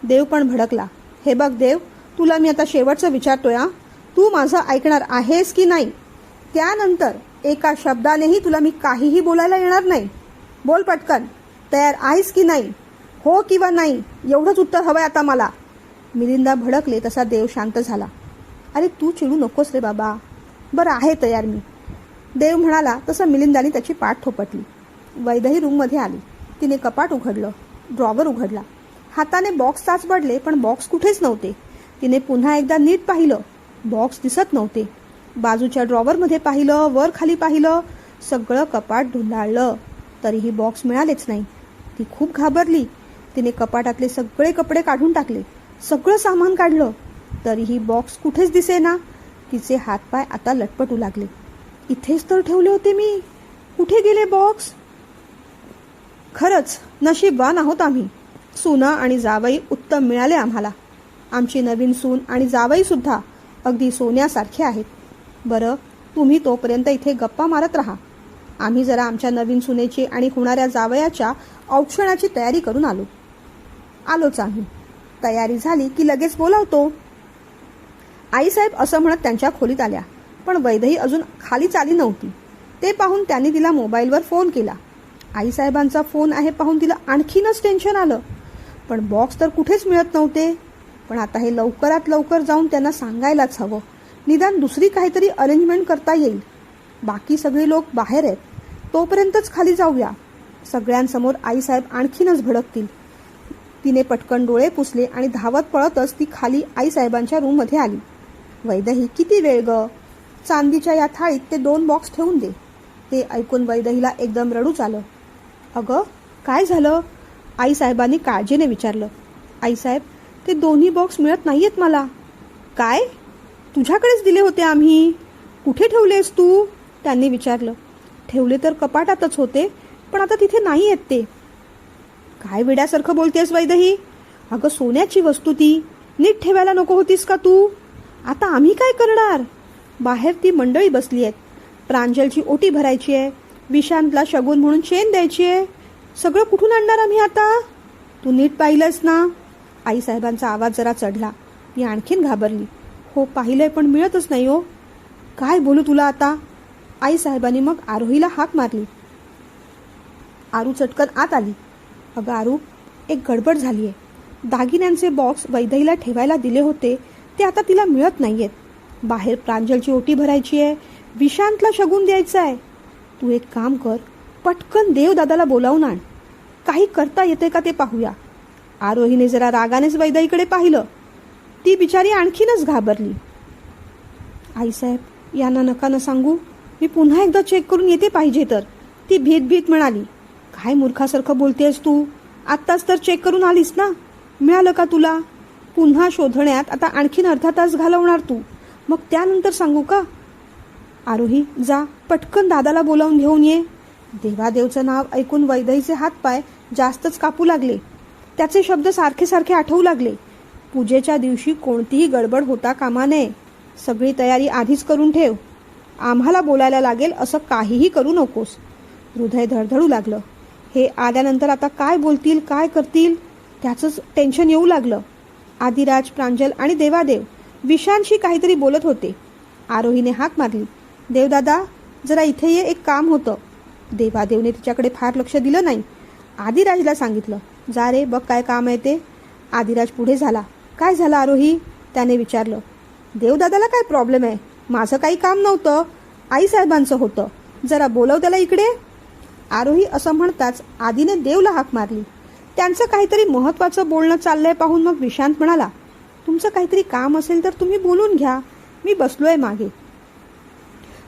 देव पण भडकला. हे बघ देव, तुला मी आता शेवटचं विचारतोय हा, तू माझं ऐकणार आहेस की नाही? त्यानंतर एका शब्दानेही तुला मी काहीही बोलायला येणार नाही. बोल पटकन, तयार आहेस की नाही? हो किंवा नाही, एवढंच उत्तर हवंय आता मला. मिलिंदा भडकले तसा देव शांत झाला. अरे तू चिडू नकोस रे बाबा. बरं आहे तयार मी. देव म्हणाला तसं मिलिंदाने त्याची पाठ थोपटली. वैदही रूममध्ये आली. तिने कपाट उघडलं, ड्रॉवर उघडला. हाताने बॉक्स चाचपडले पण बॉक्स कुठेच नव्हते. तिने पुन्हा एकदा नीट पाहिलं. बॉक्स दिसत नव्हते. बाजूच्या ड्रॉवरमध्ये पाहिलं, वर खाली पाहिलं, सगळं कपाट धुंडाळलं, तरीही बॉक्स मिळालेच नाही. ती खूप घाबरली. तिने कपाटातले सगळे कपडे काढून टाकले, सगळं सामान काढलं, तरीही बॉक्स कुठेच दिसेना. तिचे हातपाय आता लटपटू लागले. इथेच तर ठेवले होते मी, कुठे गेले बॉक्स? खरंच नशीबवान आहोत आम्ही. सुना आणि जावई उत्तम मिळाले आम्हाला. आमची नवीन सून आणि जावई सुद्धा अगदी सोन्यासारखे आहेत. बरं, तुम्ही तोपर्यंत इथे गप्पा मारत राहा. आम्ही जरा आमच्या नवीन सुनेची आणि होणाऱ्या जावयाच्या औक्षणाची तयारी करून आलोच आम्ही. तयारी झाली की लगेच बोलावतो. आईसाहेब असं म्हणत त्यांच्या खोलीत आल्या, पण वैदही अजून खालीच आली नव्हती. ते पाहून त्यांनी तिला मोबाईलवर फोन केला. आईसाहेबांचा फोन आहे पाहून तिला आणखीनच टेन्शन आलं. पण बॉक्स तर कुठेच मिळत नव्हते. पण आता हे लवकरात लवकर जाऊन त्यांना सांगायलाच हवं. निदान दुसरी काहीतरी अरेंजमेंट करता येईल. बाकी सगळे लोक बाहेर आहेत, तोपर्यंतच खाली जाऊया. सगळ्यांसमोर आईसाहेब आणखीनच भडकतील. तिने पटकन डोळे पुसले आणि धावत पळतच ती खाली आईसाहेबांच्या रूममध्ये आली. वैदही, किती वेळ ग? चांदीच्या या थाळीत ते 2 बॉक्स ठेवून दे. ते ऐकून वैदहीला एकदम रडूच आलं. अगं काय झालं? आईसाहेबांनी काळजीने विचारलं. आईसाहेब, ते दोन्ही बॉक्स मिळत नाहीयेत मला. काय? तुझ्याकडेच दिले होते आम्ही. कुठे ठेवलेस तू? त्यांनी विचारलं. ठेवले तर कपाटातच होते, पण आता तिथे नाही आहेत ते. काय वेड्यासारखं बोलतेस वैदही? अगं सोन्याची वस्तू ती, नीट ठेवायला नको होतीस का तू? आता आम्ही काय करणार? बाहेर ती मंडळी बसली आहेत. प्रांजलची ओटी भरायची आहे, विशांतला शगुन म्हणून चेन द्यायची आहे. सगळं कुठून आणणार आम्ही आता? तू नीट पाहिलंस ना? आईसाहेबांचा आवाज जरा चढला. ती आणखीन घाबरली. हो पाहिलंय, पण मिळतच नाही हो. काय बोलू तुला आता? आईसाहेबांनी मग आरोहीला हाक मारली. आरू चटकन आत आली. अगं आरू, एक गडबड झाली आहे. दागिन्यांचे बॉक्स वैदेहीला ठेवायला दिले होते ते आता तिला मिळत नाहीयेत. बाहेर प्रांजलची ओटी भरायची आहे, विशांतला शगून द्यायचा आहे. तू एक काम कर, पटकन देवदादाला बोलावून आण. काही करता येते का ते पाहूया. आरोहीने जरा रागानेच वैदेहीकडे पाहिलं. ती बिचारी आणखीनच घाबरली. आईसाहेब, यांना नका न सांगू, मी पुन्हा एकदा चेक करून येते पाहिजे तर, ती भीत म्हणाली. काय मूर्खासारखं बोलतेस तू, आत्ताच तर चेक करून आलीस ना, मिळालं का तुला? पुन्हा शोधण्यात आता आणखीन अर्धा तास घालवणार तू, मग त्यानंतर सांगू का? आरोही, जा पटकन दादाला बोलावून घेऊन ये. देवादेवचं नाव ऐकून वैदेहीचे हातपाय जास्तच कापू लागले. त्याचे शब्द सारखे सारखे आठवू लागले. पूजेच्या दिवशी कोणतीही गडबड होता कामा नये. सगळी तयारी आधीच करून ठेव. आम्हाला बोलायला लागेल असं काहीही करू नकोस. हृदय धडधडू लागलं. हे आल्यानंतर आता काय बोलतील, काय करतील, त्याचंच टेन्शन येऊ लागलं. आदिराज, प्रांजल आणि देवादेव विशांशी काहीतरी बोलत होते. आरोहीने हाक मारली. देवदादा, जरा इथे ये, एक काम होतं. देवादेवने तिच्याकडे फार लक्ष दिलं नाही. आदिराजला सांगितलं, जा रे, बघ काय काम आहे ते. आदिराज पुढे झाला. काय झालं आरोही, त्याने विचारलं. देवदादाला काय प्रॉब्लेम आहे? माझं काही काम नव्हतं, आईसाहेबांचं होतं. जरा बोलव त्याला इकडे. आरोही असं म्हणताच आदिने देवला हाक मारली. त्यांचं काहीतरी महत्त्वाचं बोलणं चाललंय पाहून मग विशांत म्हणाला, तुमचं काहीतरी काम असेल तर तुम्ही बोलून घ्या, मी बसलोय मागे.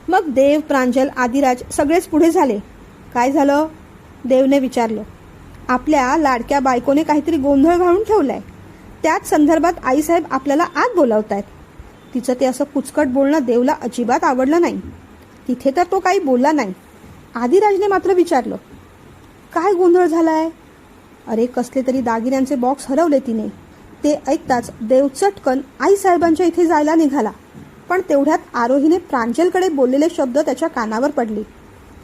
मग देव, प्रांजल, आदिराज सगळेच पुढे झाले. काय झालं? देवने विचारलं. आपल्या लाडक्या बायकोने काहीतरी गोंधळ घालून ठेवलाय. त्याच संदर्भात आईसाहेब आपल्याला आत बोलावतायत. तिचं ते असं कुचकट बोलणं देवला अजिबात आवडलं नाही. तिथे तर तो काही बोलला नाही. आदिराजने मात्र विचारलं, काय गोंधळ झालाय? अरे, कसले तरी दागिन्यांचे बॉक्स हरवले तिने. ते ऐकताच देव चटकन आईसाहेबांच्या इथे जायला निघाला. पण तेवढ्यात आरोहीने प्रांजलकडे बोललेले शब्द त्याच्या कानावर पडले.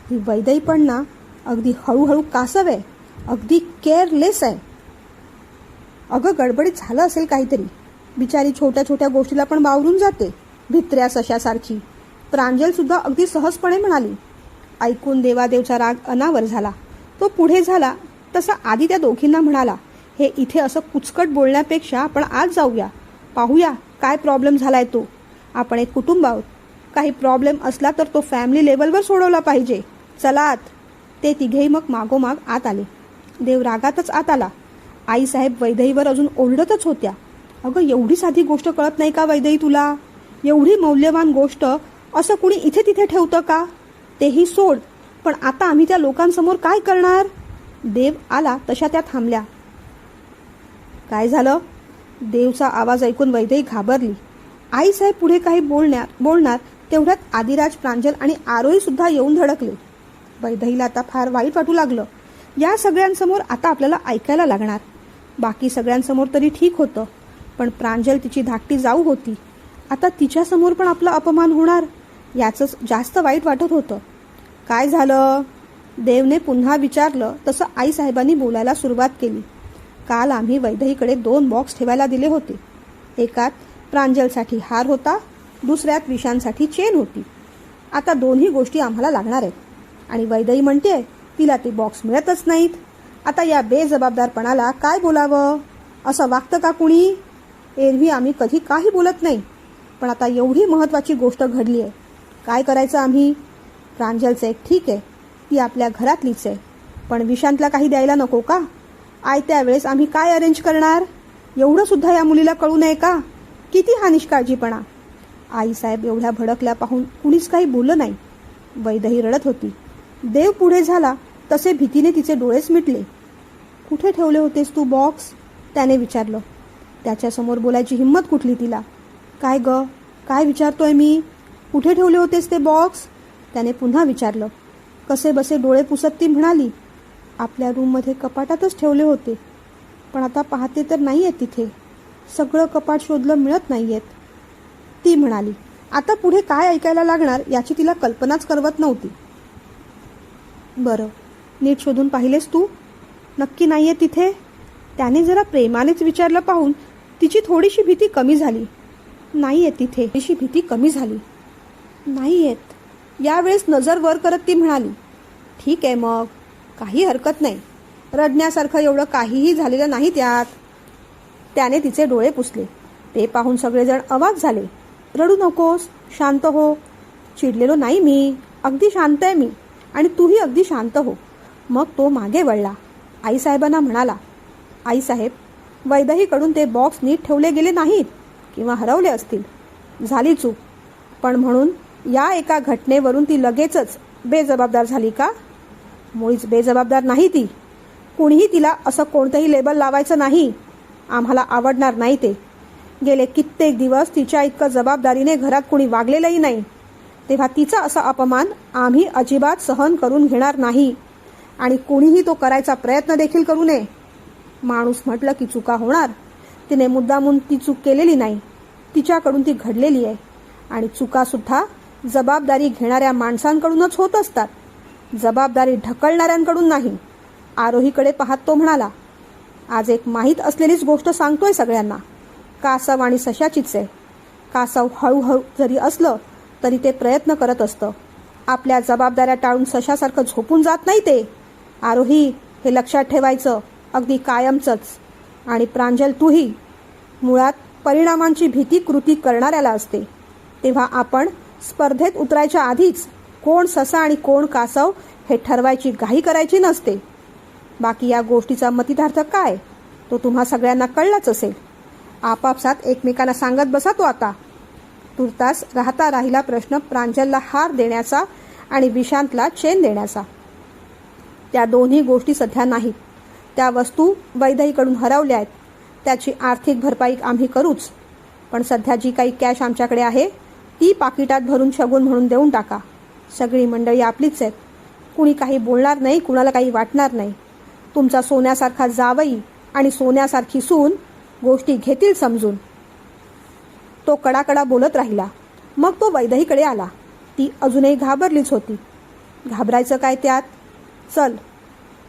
ही वैदेही पण ना अगदी हळूहळू कासव आहे, अगदी केअरलेस आहे. अगं, गडबडीत झालं असेल काहीतरी. बिचारी छोट्या छोट्या गोष्टीला पण वावरून जाते, भित्र्या सशासारखी. प्रांजल सुद्धा अगदी सहजपणे म्हणाली. ऐकून देवादेवचा राग अनावर झाला. तो पुढे झाला तसा आधी त्या दोघींना म्हणाला, हे इथे असं कुचकट बोलण्यापेक्षा आपण आज जाऊया, पाहूया काय प्रॉब्लेम झालाय तो. आपण एक कुटुंब आहोत. काही प्रॉब्लेम असला तर तो फॅमिली लेवलवर सोडवला पाहिजे. चला आत. ते तिघेही मग मागोमाग आत आले. देव रागातच आत आला. आईसाहेब वैदेहीवर अजून ओरडतच होत्या. अगं, एवढी साधी गोष्ट कळत नाही का वैदेही तुला? एवढी मौल्यवान गोष्ट असं कुणी इथे तिथे ठेवतं का? तेही सोड, पण आता आम्ही त्या लोकांसमोर काय करणार? देव आला तशा त्या थांबल्या. काय झालं? देवचा आवाज ऐकून वैदेही घाबरली. आईसाहेब पुढे काही बोलणार तेवढ्यात आदिराज, प्रांजल आणि आरोही सुद्धा येऊन धडकले. वैदेहीला आता फार वाईट वाटू लागलं. या सगळ्यांसमोर आता आपल्याला ऐकायला लागणार. बाकी सगळ्यांसमोर तरी ठीक होतं, पण प्रांजल तिची धाकटी जाऊ होती. आता तिच्यासमोर पण आपला अपमान होणार, याचंच जास्त वाईट वाटत होतं. काय झालं? देवने पुन्हा विचारलं तसं आईसाहेबांनी बोलायला सुरुवात केली. काल आम्ही वैदेहीकडे 2 बॉक्स ठेवायला दिले होते. एकात प्रांजलसाठी हार होता, दुसऱ्यात विशांसाठी चेन होती. आता दोन्ही गोष्टी आम्हाला लागणार आहेत आणि वैदेही म्हणते तिला ते बॉक्स मिळतच नाहीत. आता या बेजबाबदारपणाला काय बोलावं? असं वागतं का कुणी? एरवी आम्ही कधी काही बोलत नाही, पण आता एवढी महत्त्वाची गोष्ट घडली आहे. काय करायचं आम्ही? प्रांजलचं एक ठीक आहे, ती आपल्या घरातलीच आहे, पण विशांतला काही द्यायला नको का? आयत्या वेळेस आम्ही काय अरेंज करणार? एवढं सुद्धा या मुलीला कळू नये का? किती हा निष्काळजीपणा. आईसाहेब एवढ्या भडकल्या पाहून कुणीच काही बोललं नाही. वैदेही रडत होती. देव पुढे झाला तसे भीतीने तिचे डोळेच मिटले. कुठे ठेवले होतेस तू बॉक्स? त्याने विचारलं. त्याच्यासमोर बोलायची हिंमत कुठली तिला? काय ग, काय विचारतोय मी? कुठे ठेवले होतेस ते बॉक्स? त्याने पुन्हा विचारलं. कसे बसे डोळे पुसत ती म्हणाली, आपल्या रूममध्ये कपाटातच ठेवले होते, पण आता पाहते तर नाही आहेत तिथे. सगळं कपाट शोधलं, मिळत नाही आहेत. ती म्हणाली. आता पुढे काय ऐकायला लागणार याची तिला कल्पनाच करवत नव्हती. बरं, नीट शोधून पाहिलेस तू? नक्की नाही आहे तिथे? त्याने जरा प्रेमानेच विचारलं पाहून तिची थोडीशी भीती कमी झाली. नाही आहे तिथे. तिची भीती कमी झाली. नाही आहेत. यावेळेस नजर वर करत ती म्हणाली, ठीक आहे मग, काही हरकत नाही. रडण्यासारखं एवढं काहीही झालेलं नाही त्यात. त्याने तिचे डोळे पुसले. ते पाहून सगळेजण अवाक झाले. रडू नकोस, शांत हो. चिडलेलो नाही मी, अगदी शांत आहे मी, आणि तूही अगदी शांत हो. मग तो मागे वळला. आईसाहेबांना म्हणाला, आईसाहेब, वैदेहीकडून ते बॉक्स नीट ठेवले गेले नाहीत किंवा हरवले असतील. झाली चूक, पण म्हणून या एका घटनेवरून ती लगेचच बेजबाबदार झाली का? मुळीच बेजबाबदार नाही ती. कुणीही तिला असं कोणतंही लेबल लावायचं नाही. आम्हाला आवडणार नाही ते. गेले कित्येक दिवस तिच्या इतकं जबाबदारीने घरात कुणी वागलेलंही नाही. तेव्हा तिचा असा अपमान आम्ही अजिबात सहन करून घेणार नाही, आणि कुणीही तो करायचा प्रयत्न देखील करू नये. माणूस म्हटलं की चुका होणार. तिने मुद्दामून ती चूक केलेली नाही, तिच्याकडून ती घडलेली आहे. आणि चुकासुद्धा जबाबदारी घेणाऱ्या माणसांकडूनच होत असतात, जबाबदारी ढकलणाऱ्यांकडून नाही. आरोहीकडे पाहत तो म्हणाला, आज एक माहीत असलेलीच गोष्ट सांगतोय सगळ्यांना. कासव आणि सशाचीच आहे. कासव हळूहळू जरी असलं तरी ते प्रयत्न करत असतं. आपल्या जबाबदाऱ्या टाळून सशासारखं झोपून जात नाही ते. आरोही, हे लक्षात ठेवायचं, अगदी कायमचंच. आणि प्रांजल, तूही. मुळात परिणामांची भीती कृती करणाऱ्याला असते. तेव्हा आपण स्पर्धेत उतरायच्या आधीच कोण ससा आणि कोण कासव हे ठरवायची घाई करायची नसते. बाकी या गोष्टीचा मतितार्थ काय तो तुम्हा सगळ्यांना कळलाच असेल. आपापसात एकमेकांना सांगत बसा तो आता. तुर्तास राहता राहिला प्रश्न प्रांजलला हार देण्याचा आणि विशांतला चेन देण्याचा. त्या दोन्ही गोष्टी सध्या नाहीत. त्या वस्तू वैदेहीकडून हरवल्या आहेत. त्याची आर्थिक भरपाई आम्ही करूच, पण सध्या जी काही कॅश आमच्याकडे आहे ती पाकिटात भरून शगुन म्हणून देऊन टाका. सगळी मंडळी आपलीच आहेत. कुणी काही बोलणार नाही, कुणाला काही वाटणार नाही. तुमचा सोन्यासारखा जावई आणि सोन्यासारखी सून गोष्टी घेतील समजून. तो कडाकडा बोलत राहिला. मग तो वैदेहीकडे आला. ती अजूनही घाबरलीच होती. घाबरायचं काय त्यात? चल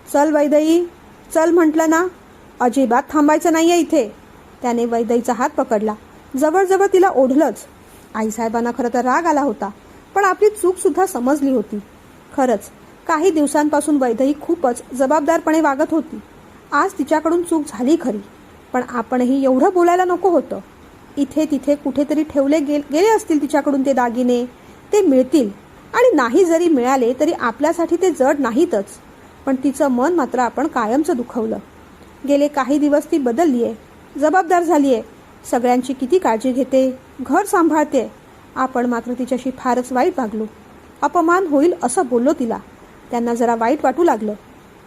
चल वैदेही, चल म्हटलं ना. अजिबात थांबायचं नाहीये इथे. त्याने वैदेहीचा हात पकडला, जवळजवळ तिला ओढलंच. आईसाहेबांना खरं तर राग आला होता, पण आपली चूक सुद्धा समजली होती. खरंच काही दिवसांपासून वैदेही खूपच जबाबदारपणे वागत होती. आज तिच्याकडून चूक झाली खरी, पण आपणही एवढं बोलायला नको होतं. इथे तिथे कुठेतरी ठेवले गेले असतील तिच्याकडून ते दागिने. ते मिळतील, आणि नाही जरी मिळाले तरी आपल्यासाठी ते जड नाहीतच. पण तिचं मन मात्र आपण कायमचं दुखवलं. गेले काही दिवस ती बदलली आहे, जबाबदार झाली आहे. सगळ्यांची किती काळजी घेते, घर सांभाळते. आपण मात्र तिच्याशी फारच वाईट वागलो. अपमान होईल असं बोललो तिला. त्यांना जरा वाईट वाटू लागलं.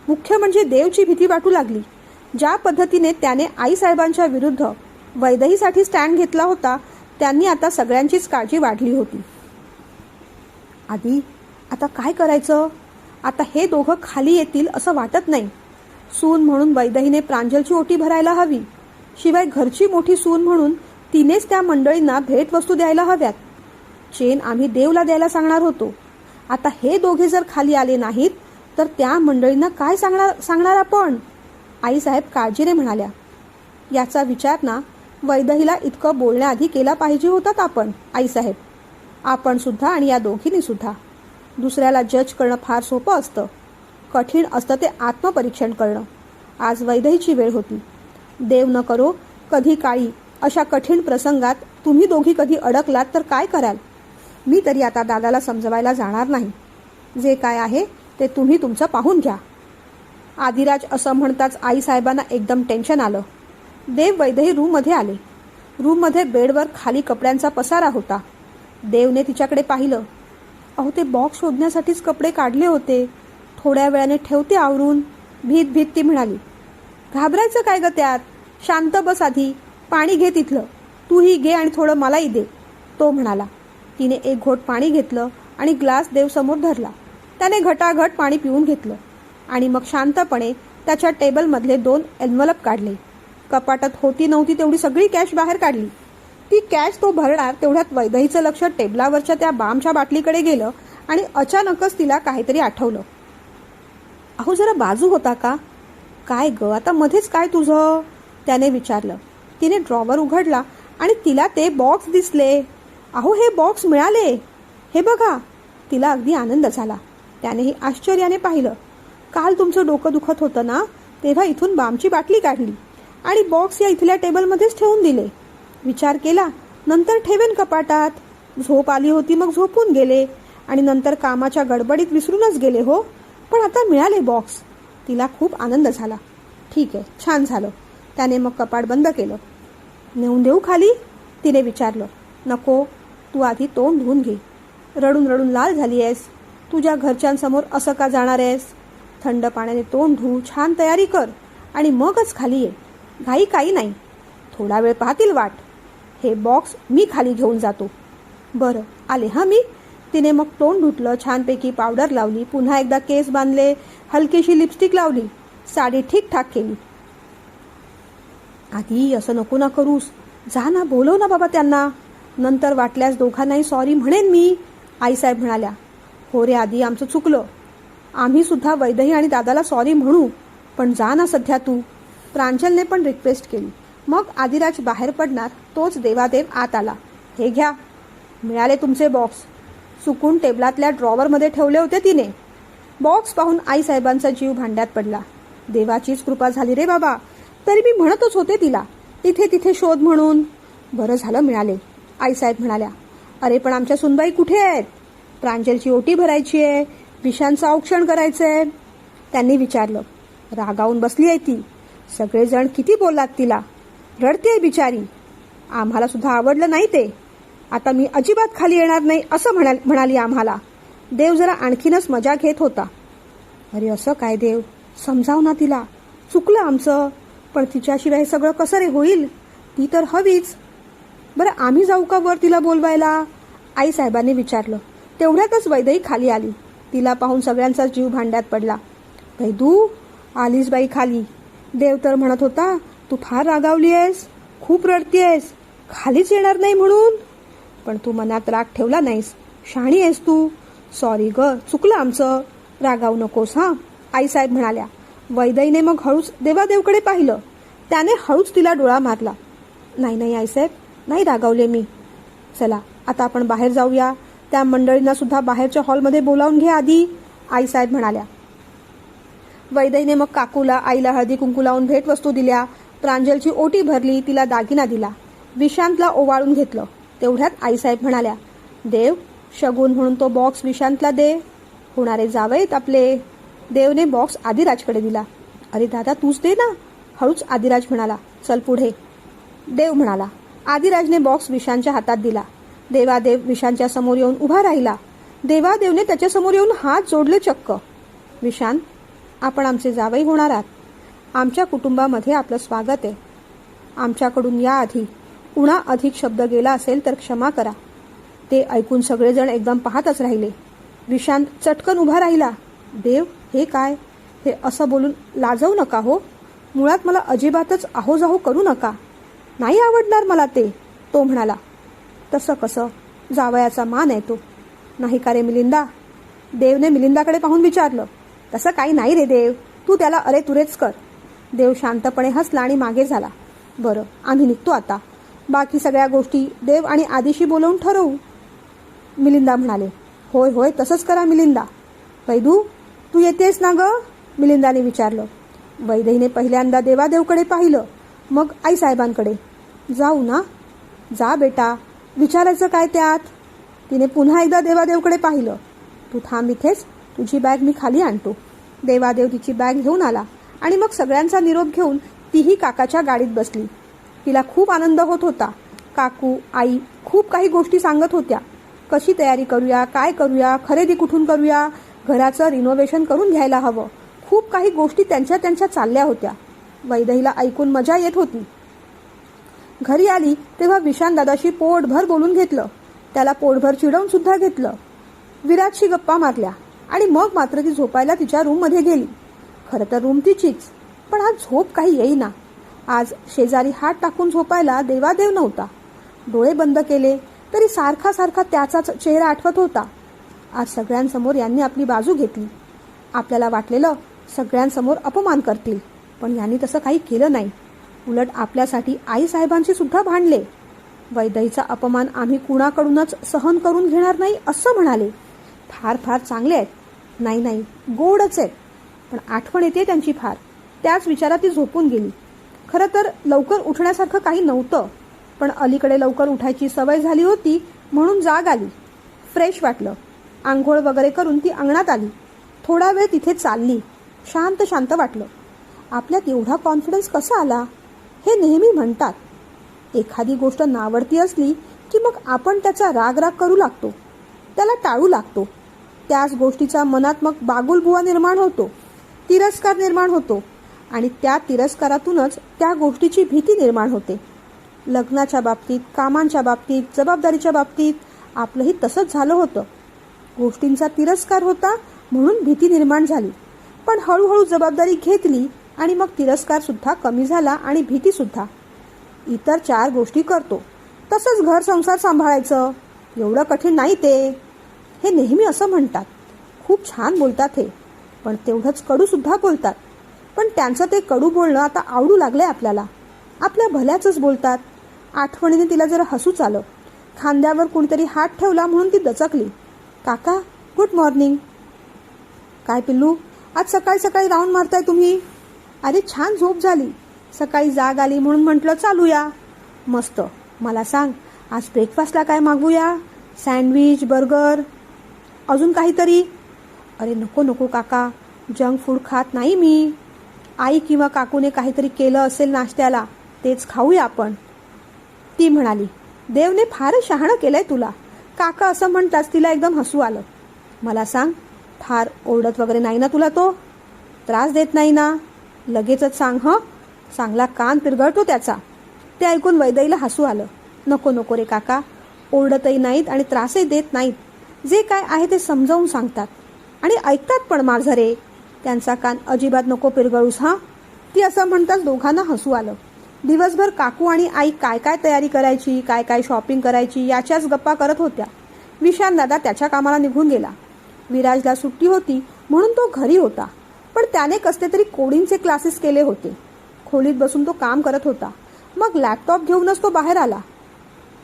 मुख्य म्हणजे देवची भीती वाटू लागली. ज्या पद्धतीने त्याने आईसाहेबांच्या विरुद्ध वैदेहीसाठी स्टँड घेतला होता, त्यांनी आता सगळ्यांचीच काळजी वाढली होती. आधी आता काय करायचं? आता हे दोघं खाली येतील असं वाटत नाही. सून म्हणून वैदेहीने प्रांजलची ओटी भरायला हवी. शिवाय घरची मोठी सून म्हणून तिनेच त्या मंडळींना भेटवस्तू द्यायला हव्यात. चेन आम्ही देवला द्यायला सांगणार होतो. आता हे दोघे जर खाली आले नाहीत तर त्या मंडळींना काय सांगणार आपण? आईसाहेब काळजीने म्हणाल्या. याचा विचार ना वैदेहीला इतकं बोलण्याआधी केला पाहिजे होतात आपण, आईसाहेब. आपण सुद्धा आणि या दोघींनी सुद्धा. दुसऱ्याला जज करणं फार सोपं असतं, कठीण असतं ते आत्मपरीक्षण करणं. आज वैदेहीची वेळ होती. देव न करो कधी काळी अशा कठीण प्रसंगात तुम्ही दोघी कधी अडकलात तर काय कराल? मी तरी आता दादाला समजवायला जाणार नाही. जे काय आहे ते तुम्ही तुमचं पाहून घ्या. आदिराज असं म्हणताच आईसाहेबांना एकदम टेन्शन आलं. देव वैदेही रूममध्ये आले. रूममध्ये बेडवर खाली कपड्यांचा पसारा होता. देवने तिच्याकडे पाहिलं. अहो, ते बॉक्स शोधण्यासाठीच कपडे काढले होते. थोड्या वेळाने ठेवते आवरून. भीत भीत ती म्हणाली. घाबरायचं काय ग त्यात? शांत बस आधी. पाणी घे तिथलं. तूही घे आणि थोडं मलाही दे, तो म्हणाला. तिने एक घोट पाणी घेतलं आणि ग्लास देवसमोर धरला. त्याने घटाघट पाणी पिऊन घेतलं आणि मग शांतपणे त्याच्या टेबलमधले 2 एन्व्हलप काढले. कपाटात होती नव्हती तेवढी सगळी कॅश बाहेर काढली. ती कॅश तो भरणार तेवढ्यात वैदेहीचं लक्ष टेबलावरच्या त्या बामच्या बाटलीकडे गेलं आणि अचानकच तिला काहीतरी आठवलं. अहो, जरा बाजू होता का? काय ग, आता मध्येच काय तुझं? त्याने विचारलं. तिने ड्रॉवर उघडला आणि तिला ते बॉक्स दिसले. अहो, हे बॉक्स मिळाले, हे बघा. तिला अगदी आनंद झाला. त्यानेही आश्चर्याने पाहिलं. काल तुमचं डोकं दुखत होतं ना, तेव्हा इथून बामची बाटली काढली आणि बॉक्स या इथल्या टेबलमध्येच ठेवून दिले. विचार केला, नंतर ठेवेन कपाटात. झोप आली होती मग झोपून गेले आणि नंतर कामाच्या गडबडीत विसरूनच गेले हो. पण आता मिळाले बॉक्स. तिला खूप आनंद झाला. ठीक आहे, छान झालं. त्याने मग कपाट बंद केलं. नेऊन देऊ खाली, तिने विचारलं. नको, तू आधी तोंड धुवून घे. रडून रडून लाल झाली आहेस. तुझ्या घरच्यांसमोर असं का जाणार आहेस? थंड पाण्याने तोंड धु, छान तयारी कर आणि मगच खाली ये. घाई काही नाही, थोडा वेळ पाहतील वाट. हे बॉक्स मी खाली घेऊन जातो. बरं, आले हा मी. तिने मग तोंड धुतलं, छानपैकी पावडर लावली, पुन्हा एकदा केस बांधले, हलकीशी लिपस्टिक लावली, साडी ठीकठाक केली. आधी असं नको ना करूस. जा ना, बोलव ना बाबा त्यांना. नंतर वाटल्यास दोघांनाही सॉरी म्हणेन मी, आईसाहेब म्हणाल्या. हो रे आधी, आमचं चुकलं. आम्ही सुद्धा वैदेही आणि दादाला सॉरी म्हणू. पण जा ना सध्या तू. प्रांजलने पण रिक्वेस्ट केली. मग आदिराज बाहेर पडणार तोच देवादेव आत आला. हे घ्या, मिळाले तुमचे बॉक्स. चुकून टेबलातल्या ड्रॉवरमध्ये ठेवले होते तिने. बॉक्स पाहून आईसाहेबांचा जीव भांड्यात पडला. देवाचीच कृपा झाली रे बाबा. तरी मी म्हणतच होते तिला, तिथे तिथे शोध म्हणून. बरं झालं मिळाले, आईसाहेब म्हणाल्या. अरे पण आमच्या सुनबाई कुठे आहेत? प्रांजलची ओटी भरायची आहे, विशांचं औक्षण करायचंय. त्यांनी विचारलं. रागावून बसली आहे ती. सगळेजण किती बोललात तिला. रडतेय बिचारी. आम्हाला सुद्धा आवडलं नाही ते. आता मी अजिबात खाली येणार नाही असं म्हणाली आम्हाला. देव जरा आणखीनच मजा घेत होता. अरे असं काय देव, समजाव ना तिला. चुकलं आमचं, पण तिच्याशिवाय सगळं कसं रे होईल? ती तर हवीच. बरं आम्ही जाऊ का वर तिला बोलवायला? आईसाहेबांनी विचारलं. तेवढ्यातच वैदेही खाली आली. तिला पाहून सगळ्यांचा जीव भांड्यात पडला. वैदू, आलीस बाई खाली. देव तर म्हणत होता तू फार रागावली आहेस, खूप रडतीयेस, खालीच येणार नाही म्हणून. पण तू मनात राग ठेवला नाहीस. शहाणी आहेस तू. सॉरी ग, चुकलं आमचं. रागावू नकोस हा, आईसाहेब म्हणाल्या. वैदेहीने मग हळूच देवादेवकडे पाहिलं. त्याने हळूच तिला डोळा मारला. नाही नाही आईसाहेब, नाही रागावले मी. चला आता आपण बाहेर जाऊया. त्या मंडळींना सुद्धा बाहेरच्या हॉलमध्ये बोलावून घे आधी, आईसाहेब म्हणाल्या. वैदेहीने मग काकूला आईला हळदी कुंकू लावून भेटवस्तू दिल्या. प्रांजलची ओटी भरली, तिला दागिना दिला. विशांतला ओवाळून घेतलं. तेवढ्यात आईसाहेब म्हणाल्या. देव, शगुन म्हणून तो बॉक्स विशांतला दे. होणारे जावईत आपले. देवने बॉक्स आदिराजकडे दिला. अरे दादा तूच दे ना, हळूच आदिराज म्हणाला. चल पुढे, देव म्हणाला. आदिराजने बॉक्स विशांतच्या हातात दिला. देवादेव विशांतच्या समोर येऊन उभा राहिला. देवादेवने त्याच्यासमोर येऊन हात जोडले चक्क. विशांत, आपण आमचे जावई होणार आहात. आमच्या कुटुंबामध्ये आपलं स्वागत आहे. आमच्याकडून याआधी उणा अधिक शब्द गेला असेल तर क्षमा करा. ते ऐकून सगळेजण एकदम पाहतच राहिले. विशांत चटकन उभा राहिला. देव, हे काय? हे असं बोलून लाजवू नका हो. मुळात मला अजिबातच आहोजाहो करू नका. नाही आवडणार मला ते, तो म्हणाला. तसं कसं? जावयाचा मान आहे तो. नाही का रे मिलिंदा? देवने मिलिंदाकडे पाहून विचारलं. तसं काही नाही रे देव, तू त्याला अरे तुरेच कर. देव शांतपणे हसला आणि मागे झाला. बरं, आम्ही निघतो आता. बाकी सगळ्या गोष्टी देव आणि आदिशी बोलवून ठरवू, मिलिंदा म्हणाले. होय होय, तसंच करा मिलिंदा. वैदू, तू येतेस ना ग? मिलिंदाने विचारलं. वैदेहीने पहिल्यांदा देवादेवकडे पाहिलं, मग आईसाहेबांकडे. जाऊ ना? जा बेटा, विचारायचं काय त्यात? तिने पुन्हा एकदा देवादेवकडे पाहिलं. तू थांब इथेच, तुझी बॅग मी खाली आणतो. देवादेव तिची बॅग घेऊन आला आणि मग सगळ्यांचा निरोप घेऊन तीही काकाच्या गाडीत बसली. तिला खूप आनंद होत होता. काकू, आई खूप काही गोष्टी सांगत होत्या. कशी तयारी करूया, काय करूया, खरेदी कुठून करूया, घराचं रिनोव्हेशन करून घ्यायला हवं. खूप काही गोष्टी त्यांच्या चालल्या होत्या. वैदेहीला ऐकून मजा येत होती. घरी आली तेव्हा विशांत दादाशी पोटभर बोलून घेतलं. त्याला पोटभर चिडवून सुद्धा घेतलं. विराजशी गप्पा मारल्या आणि मग मात्र ती झोपायला तिच्या रूममध्ये गेली. खरं तर रूम तिचीच, पण आज झोप काही येईना. आज शेजारी हात टाकून झोपायला देवादेव नव्हता. डोळे बंद केले तरी सारखा सारखा त्याचाच चेहरा आठवत होता. आज सगळ्यांसमोर यांनी आपली बाजू घेतली. आपल्याला वाटलेलं सगळ्यांसमोर अपमान करतील, पण यांनी तसं काही केलं नाही. उलट आपल्यासाठी आईसाहेबांशी सुद्धा भांडले. वैदेहीचा अपमान आम्ही कुणाकडूनच सहन करून घेणार नाही असं म्हणाले. फार फार चांगले आहेत. नाही नाही, गोडच आहेत, पण आठवण येते त्यांची फार. त्याच विचारात ती झोपून गेली. खरं तर लवकर उठण्यासारखं काही नव्हतं, पण अलीकडे लवकर उठायची सवय झाली होती म्हणून जाग आली. फ्रेश वाटलं. आंघोळ वगैरे करून ती अंगणात आली. थोडा वेळ तिथे चालली. शांत शांत वाटलं. आपल्यात एवढा कॉन्फिडन्स कसा आला? हे नेहमी म्हणतात, एखादी गोष्ट नावडती असली की मग आपण त्याचा राग करू लागतो, त्याला टाळू लागतो. त्याच गोष्टीचा मनात मग बागुलबुवा निर्माण होतो, तिरस्कार निर्माण होतो आणि त्या तिरस्कारातूनच त्या गोष्टीची भीती निर्माण होते. लग्नाच्या बाबतीत, कामांच्या बाबतीत, जबाबदारीच्या बाबतीत आपलंही तसंच झालं होतं. गोष्टींचा तिरस्कार होता म्हणून भीती निर्माण झाली, पण हळूहळू जबाबदारी घेतली आणि मग तिरस्कार सुद्धा कमी झाला आणि भीती सुद्धा. इतर 4 गोष्टी करतो, तसंच घर संसार सांभाळायचं एवढं कठीण नाही ते. हे नेहमी असं म्हणतात. खूप छान बोलतात हे, पण तेवढंच कडू सुद्धा बोलतात. पण त्यांचं ते कडू बोलणं आता आवडू लागलंय आपल्याला. आपल्या भल्याचंच बोलतात. आठवणीने तिला जरा हसूच आलं. खांद्यावर कोणीतरी हात ठेवला म्हणून ती दचकली. काका, गुड मॉर्निंग. काय पिल्लू, आज सकाळी सकाळी राऊंड मारताय तुम्ही? अरे छान झोप झाली, सकाळी जाग आली म्हणून म्हटलं चालूया. मस्त. मला सांग, आज ब्रेकफास्टला काय मागवूया? सँडविच, बर्गर, अजून काहीतरी? अरे नको नको काका, जंक फूड खात नाही मी. आई किंवा काकूने काहीतरी केलं असेल नाश्त्याला, तेच खाऊया आपण. ती म्हणाली, देवने फारच शहाणं केलंय तुला. काका असं म्हणताच तिला एकदम हसू आलं. मला सांग, फार ओरडत वगैरे नाही ना तुला तो? त्रास देत नाही ना? लगेचच सांग हं. चांगला कान पिरगळतो त्याचा. ते ऐकून वैदेहीला हसू आलं. नको नको रे काका, ओरडतही नाहीत आणि त्रासही देत नाहीत. जे काय आहे ते समजावून सांगतात आणि ऐकतात पण माझं रे. त्यांचा कान अजिबात नको पिरगळूस हां. ती असं म्हणताच दोघांना हसू आलं. दिवसभर काकू आणि आई काय काय तयारी करायची, काय काय शॉपिंग करायची याच्याच गप्पा करत होत्या. विशाल दादा त्याच्या कामाला निघून गेला. विराजला सुट्टी होती म्हणून तो घरी होता, पण त्याने कसले तरी कोडिंगचे क्लासेस केले होते. खोलीत बसून तो काम करत होता. मग लॅपटॉप घेऊनच तो बाहेर आला.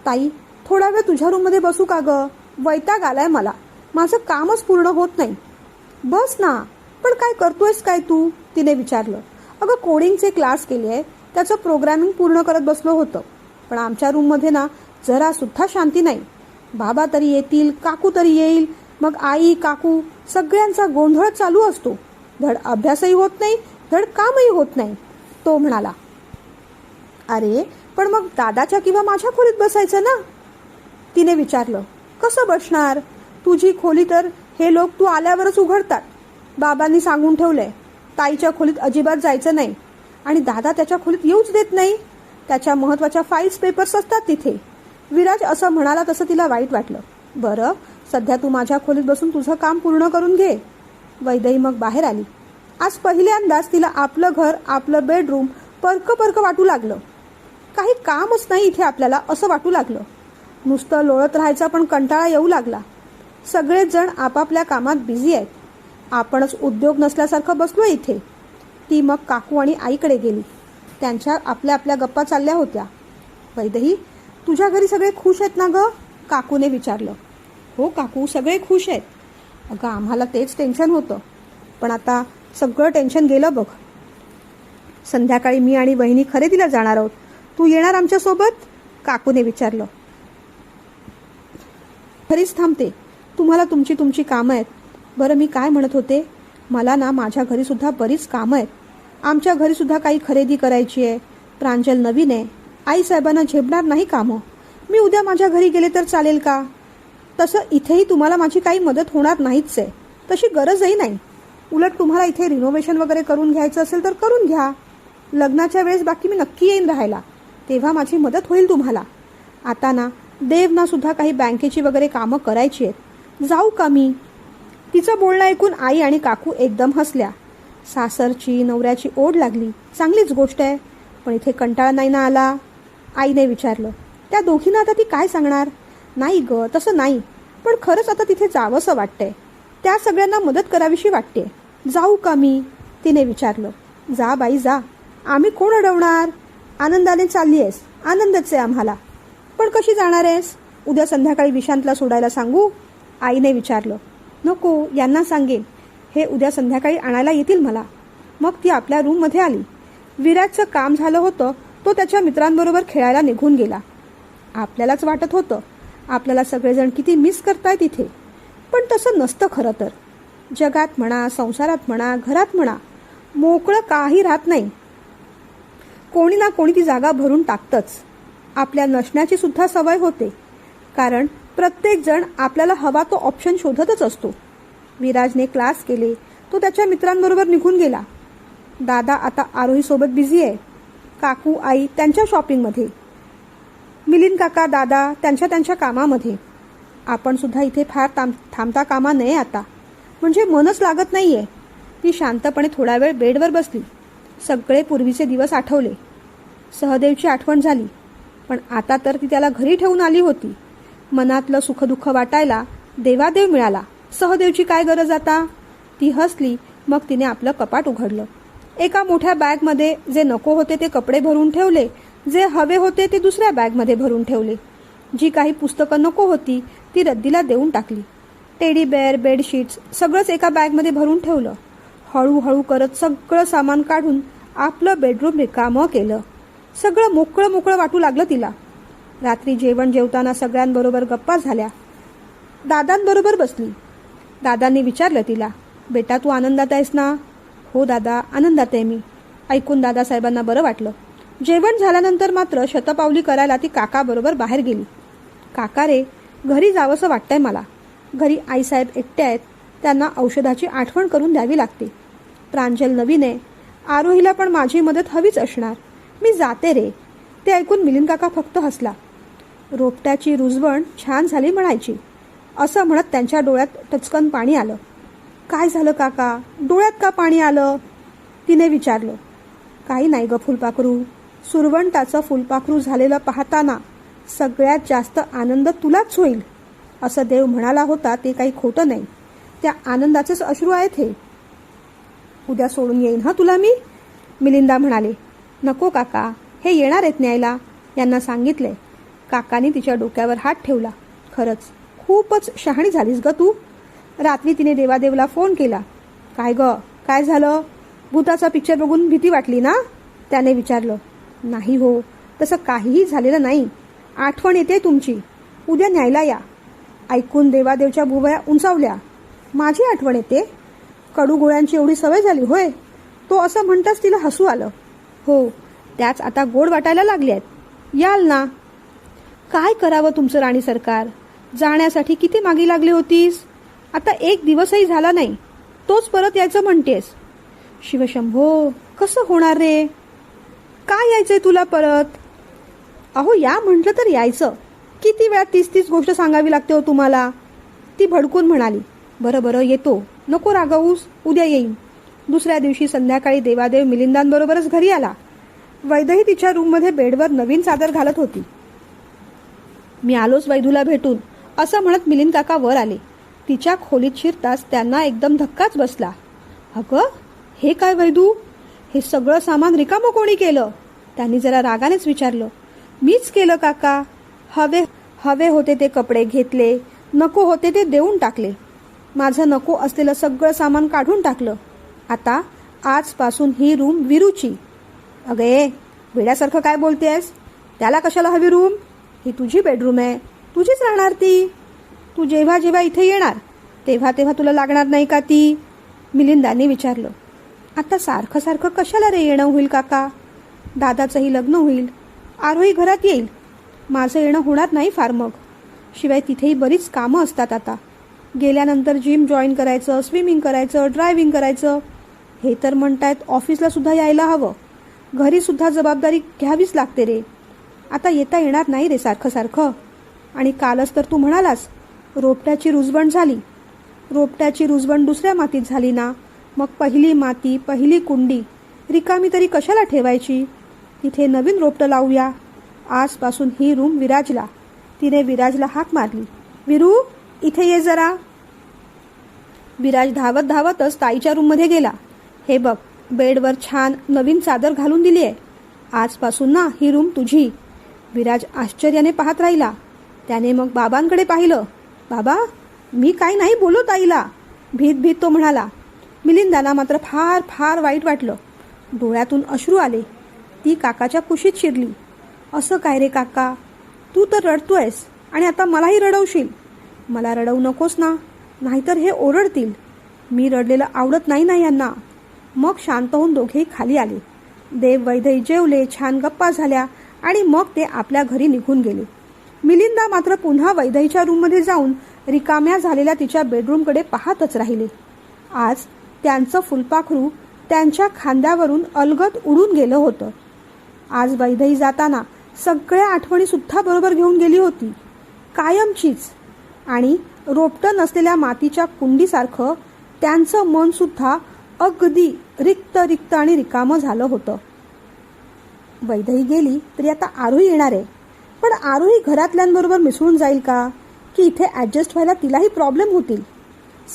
ताई, थोडा वेळ तुझ्या रूममध्ये बसू का गं? वैताग आलाय मला, माझं कामच पूर्ण होत नाही. बस ना. पण काय करतोयस काय तू? तिने विचारलं. अगं कोडिंगचे क्लास केले आहे, त्याचं प्रोग्रॅमिंग पूर्ण करत बसलो होतं. पण आमच्या रूममध्ये ना जरा सुद्धा शांती नाही. बाबा तरी येतील, काकू तरी येईल, मग आई काकू सगळ्यांचा गोंधळ चालू असतो. धड अभ्यासही होत नाही, धड कामही होत नाही. तो म्हणाला, अरे पण मग दादाच्या किंवा माझ्या खोलीत बसायचं ना? तिने विचारलं. कसं बसणार? तुझी खोली तर हे लोक तू आल्यावरच उघडतात. बाबांनी सांगून ठेवलंय, ताईच्या खोलीत अजिबात जायचं नाही आणि दादा त्याच्या खोलीत येऊच देत नाही. त्याच्या महत्वाच्या फाईल्स पेपर्स असतात तिथे. विराज असं म्हणाला तसं तिला वाईट वाटलं. बरं, सध्या तू माझ्या खोलीत बसून तुझं काम पूर्ण करून घे. वैदेही मग बाहेर आली. आज पहिल्यांदाच तिला आपलं घर, आपलं बेडरूम परक परक वाटू लागलं. काही कामच नाही इथे आपल्याला असं वाटू लागलं. नुसतं लोळत राहायचा पण कंटाळा येऊ लागला. सगळेच जण आपापल्या कामात बिझी आहेत. आपणच उद्योग नसल्यासारखं बसलो इथे. ती मग काकू आणि आईकडे गेली. त्यांच्या आपल्या आपल्या गप्पा चालल्या होत्या. वैदेही, तुझ्या घरी सगळे खुश आहेत ना गं? काकूने विचारलं. हो काकू, सगळे खुश आहेत. अगं आम्हाला तेच टेन्शन होतं, पण आता सगळं टेन्शन गेलं बघ. संध्याकाळी मी आणि वहिनी खरेदीला जाणार आहोत. तू येणार आमच्यासोबत? काकूने विचारलं. घरीच थांबते, तुम्हाला तुमची तुमची कामं आहेत. बरं मी काय म्हणत होते, मला ना माझ्या घरी सुद्धा बरीच कामं आहेत. आमच्या घरी सुद्धा काही खरेदी करायची आहे. प्रांजल नवीन आहे. आई साहेबांना झेपणार नाही कामं. मी उद्या माझ्या घरी गेले तर चालेल का? तसं इथेही तुम्हाला माझी काही मदत होणार नाहीच आहे, तशी गरजही नाही. उलट तुम्हाला इथे रिनोव्हेशन वगैरे करून घ्यायचं असेल तर करून घ्या. लग्नाच्या वेळेस बाकी मी नक्की येईन राहायला, तेव्हा माझी मदत होईल तुम्हाला. आता ना देवना सुद्धा काही बँकेची वगैरे कामं करायची आहेत. जाऊ का मी? तिचं बोलणं ऐकून आई आणि काकू एकदम हसल्या. सासरची नवऱ्याची ओढ लागली, चांगलीच गोष्ट आहे, पण इथे कंटाळा नाही ना आला? आईने विचारलं. त्या दोघींना आता ती काय सांगणार? नाही ग, तसं नाही, पण खरंच आता तिथे जावंसं वाटतंय. त्या सगळ्यांना मदत करावीशी वाटते. जाऊ का मी? तिने विचारलं. जा बाई जा, आम्ही कोण अडवणार? आनंदाने चालली आहेस? आनंदच आहे आम्हाला. पण कशी जाणार आहेस? उद्या संध्याकाळी विशांतला सोडायला सांगू? आईने विचारलं. नको, यांना सांगेन, हे उद्या संध्याकाळी आणायला येतील मला. मग ती आपल्या रूममध्ये आली. विराजचं काम झालं होतं. तो त्याच्या मित्रांबरोबर खेळायला निघून गेला. आपल्यालाच वाटत होतं आपल्याला सगळेजण किती मिस करतायत इथे. पण तसं नसतं खरं तर. जगात म्हणा, संसारात म्हणा, घरात म्हणा, मोकळं काही राहत नाही. कोणी ना कोणी ती जागा भरून टाकतंच. आपल्या नसण्याची सुद्धा सवय होते, कारण प्रत्येक जण आपल्याला हवा तो ऑप्शन शोधतच असतो. विराजने क्लास केले. तो त्याच्या मित्रांबरोबर निघून गेला. दादा आता आरोहीसोबत बिझी आहे. काकू आई त्यांच्या शॉपिंगमध्ये, मिलिंद काका दादा त्यांच्या कामामध्ये. आपण सुद्धा इथे फार थांबता कामा नये आता, म्हणजे मनच लागत नाहीये. ती शांतपणे थोडा वेळ बेडवर बसली. सगळे पूर्वीचे दिवस आठवले. सहदेवची आठवण झाली. पण आता तर ती त्याला घरी ठेवून आली होती. मनातलं सुखदुःख वाटायला देवादेव मिळाला. सहदेवची काय गरज आता. ती हसली. मग तिने आपलं कपाट उघडलं. एका मोठ्या बॅगमध्ये जे नको होते ते कपडे भरून ठेवले, जे हवे होते ते दुसऱ्या बॅगमध्ये भरून ठेवले. जी काही पुस्तकं नको होती ती रद्दीला देऊन टाकली. टेडी बेअर, बेडशीट्स सगळंच एका बॅगमध्ये भरून ठेवलं. हळूहळू करत सगळं सामान काढून आपलं बेडरूम रिकामं केलं. सगळं मोकळं मोकळं वाटू लागलं तिला. रात्री जेवण जेवताना सगळ्यांबरोबर गप्पा झाल्या. दादांबरोबर बसली. दादांनी विचारलं तिला, बेटा तू आनंदात आहेस ना. हो दादा, आनंदात आहे मी. ऐकून दादासाहेबांना बरं वाटलं. जेवण झाल्यानंतर मात्र शतपावली करायला ती काकाबरोबर बाहेर गेली. काका रे, घरी जावंसं वाटतंय मला. घरी आईसाहेब एकटे आहेत. त्यांना औषधाची आठवण करून द्यावी लागते. प्रांजल नवीन आहे. आरोहीला पण माझी मदत हवीच असणार. मी जाते रे. ते ऐकून मिलिंद काका फक्त हसला. रोपट्याची रुजवण छान झाली म्हणायची, असं म्हणत त्यांच्या डोळ्यात टचकन पाणी आलं. काय झालं काका, डोळ्यात का पाणी आलं. तिने विचारलं. काही नाही ग फुलपाखरू. सुरवंटाचं फुलपाखरू झालेलं पाहताना सगळ्यात जास्त आनंद तुलाच होईल, असं देव म्हणाला होता. ते काही खोटं नाही. त्या आनंदाचेच अश्रू आहेत हे. उद्या सोडून येईन हा तुला मी. मिलिंदा म्हणाले. नको काका, हे येणार आहेत न्यायला. यांना सांगितलंय. काकाने तिच्या डोक्यावर हात ठेवला. खरंच खूपच शहाणी झालीस ग तू. रात्री तिने देवादेवला फोन केला. काय ग, काय झालं. भूताचा पिक्चर बघून भीती वाटली ना. त्याने विचारलं. नाही हो, तसं काहीही झालेलं नाही. आठवण येते तुमची. उद्या न्यायला या. ऐकून देवादेवच्या भुवया उंचावल्या. माझी आठवण येते. कडू गोळ्यांची एवढी सवय झाली होय. तो असं म्हणताच तिला हसू आलं. हो, त्याच आता गोड वाटायला लागले आहेत. याल ना. काय करावं तुमचं राणी सरकार. जाण्यासाठी किती मागे लागली होतीस. आता एक दिवसही झाला नाही, तोच परत यायचं म्हणतेस. शिवशंभो, कसं होणार रे. काय यायचंय तुला परत. अहो या म्हटलं तर यायचं. किती वेळा तीच गोष्ट सांगावी लागते हो तुम्हाला. ती भडकून म्हणाली. बरं बरं येतो, नको रागवूस, उद्या येईन. दुसऱ्या दिवशी संध्याकाळी देवादेव मिलिंदांबरोबरच घरी आला. वैदही तिच्या रूममध्ये बेडवर नवीन चादर घालत होती. मी आलोच वैदूला भेटून, असं म्हणत मिलिंद काका वर आले. तिच्या खोलीत शिरताच त्यांना एकदम धक्काच बसला. अगं, हे काय वैदू, हे सगळं सामान रिकामं कोणी केलं. त्यांनी जरा रागानेच विचारलं. मीच केलं काका. हवे होते ते कपडे घेतले, नको होते ते देऊन टाकले. माझं नको असलेलं सगळं सामान काढून टाकलं. आता आजपासून ही रूम विरूची. अगे, वेड्यासारखं काय बोलतेस. त्याला कशाला हवी रूम. ही तुझी बेडरूम आहे, तुझीच राहणार ती. तू जेव्हा जेव्हा इथे येणार तेव्हा तेव्हा तुला लागणार नाही का ती. मिलिंदाने विचारलं. आता सारखं सारखं कशाला रे येणं होईल काका. दादाचंही लग्न होईल, आरोही घरात येईल. माझं येणं होणार नाही फार मग. शिवाय तिथेही बरीच कामं असतात. आता गेल्यानंतर जिम जॉईन करायचं, स्विमिंग करायचं, ड्रायव्हिंग करायचं. हे तर म्हणतायत ऑफिसला सुद्धा यायला हवं. घरी सुद्धा जबाबदारी घ्यावीच लागते रे. आता येता येणार नाही रे सारखं सारखं. आणि कालच तर तू म्हणालास रोपट्याची रुजवण झाली. रोपट्याची रुजवण दुसऱ्या मातीत झाली ना. मग पहिली माती, पहिली कुंडी रिकामी तरी कशाला ठेवायची. तिथे नवीन रोपटं लावूया. आजपासून ही रूम विराजला. तिने विराजला हाक मारली. विरू, इथे ये जरा. विराज धावत धावतच ताईच्या रूममध्ये गेला. हे बघ, बेडवर छान नवीन चादर घालून दिली आहे. आजपासून ना ही रूम तुझी. विराज आश्चर्याने पाहत राहिला. त्याने मग बाबांकडे पाहिलं. बाबा, मी काही नाही बोलू ताईला. भीत भीत तो म्हणाला. मिलिंदाला मात्र फार फार वाईट वाटलं. डोळ्यातून अश्रू आले. ती काकाच्या कुशीत शिरली. असं काय रे काका, तू तर रडतोयस आणि आता मलाही रडवशील. मला रडवू नकोस ना, नाहीतर हे ओरडतील. मी रडलेलं आवडत नाही ना यांना. मग शांत होऊन दोघेही खाली आले. देव वैदही जेवले, छान गप्पा झाल्या आणि मग ते आपल्या घरी निघून गेले. मिलिंदा मात्र पुन्हा वैदहीच्या रूममध्ये जाऊन रिकाम्या झालेल्या तिच्या बेडरूमकडे पाहतच राहिले. आज त्यांचं फुलपाखरू त्यांच्या खांद्यावरून अलगद उडून गेलं होतं. आज वैदही जाताना सगळ्या आठवणी सुद्धा बरोबर घेऊन गेली होती, कायमचीच. आणि रोपटं नसलेल्या मातीच्या कुंडीसारखं त्यांचं मन सुद्धा अगदी रिक्त रिक्त आणि रिकामं झालं होतं. वैदही गेली तरी आता आरोही येणार आहे. पण आरोही घरातल्यांबरोबर मिसळून जाईल का, की इथे ॲडजस्ट व्हायला तिलाही प्रॉब्लेम होतील.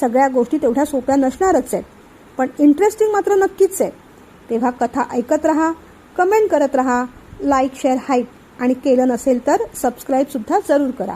सगळ्या गोष्टी तेवढ्या सोप्या नसणारच आहेत, पण इंटरेस्टिंग मात्र नक्कीच आहे. तेव्हा कथा ऐकत राहा, कमेंट करत राहा, लाईक शेअर हाईप आणि केलं नसेल तर सबस्क्राईबसुद्धा जरूर करा.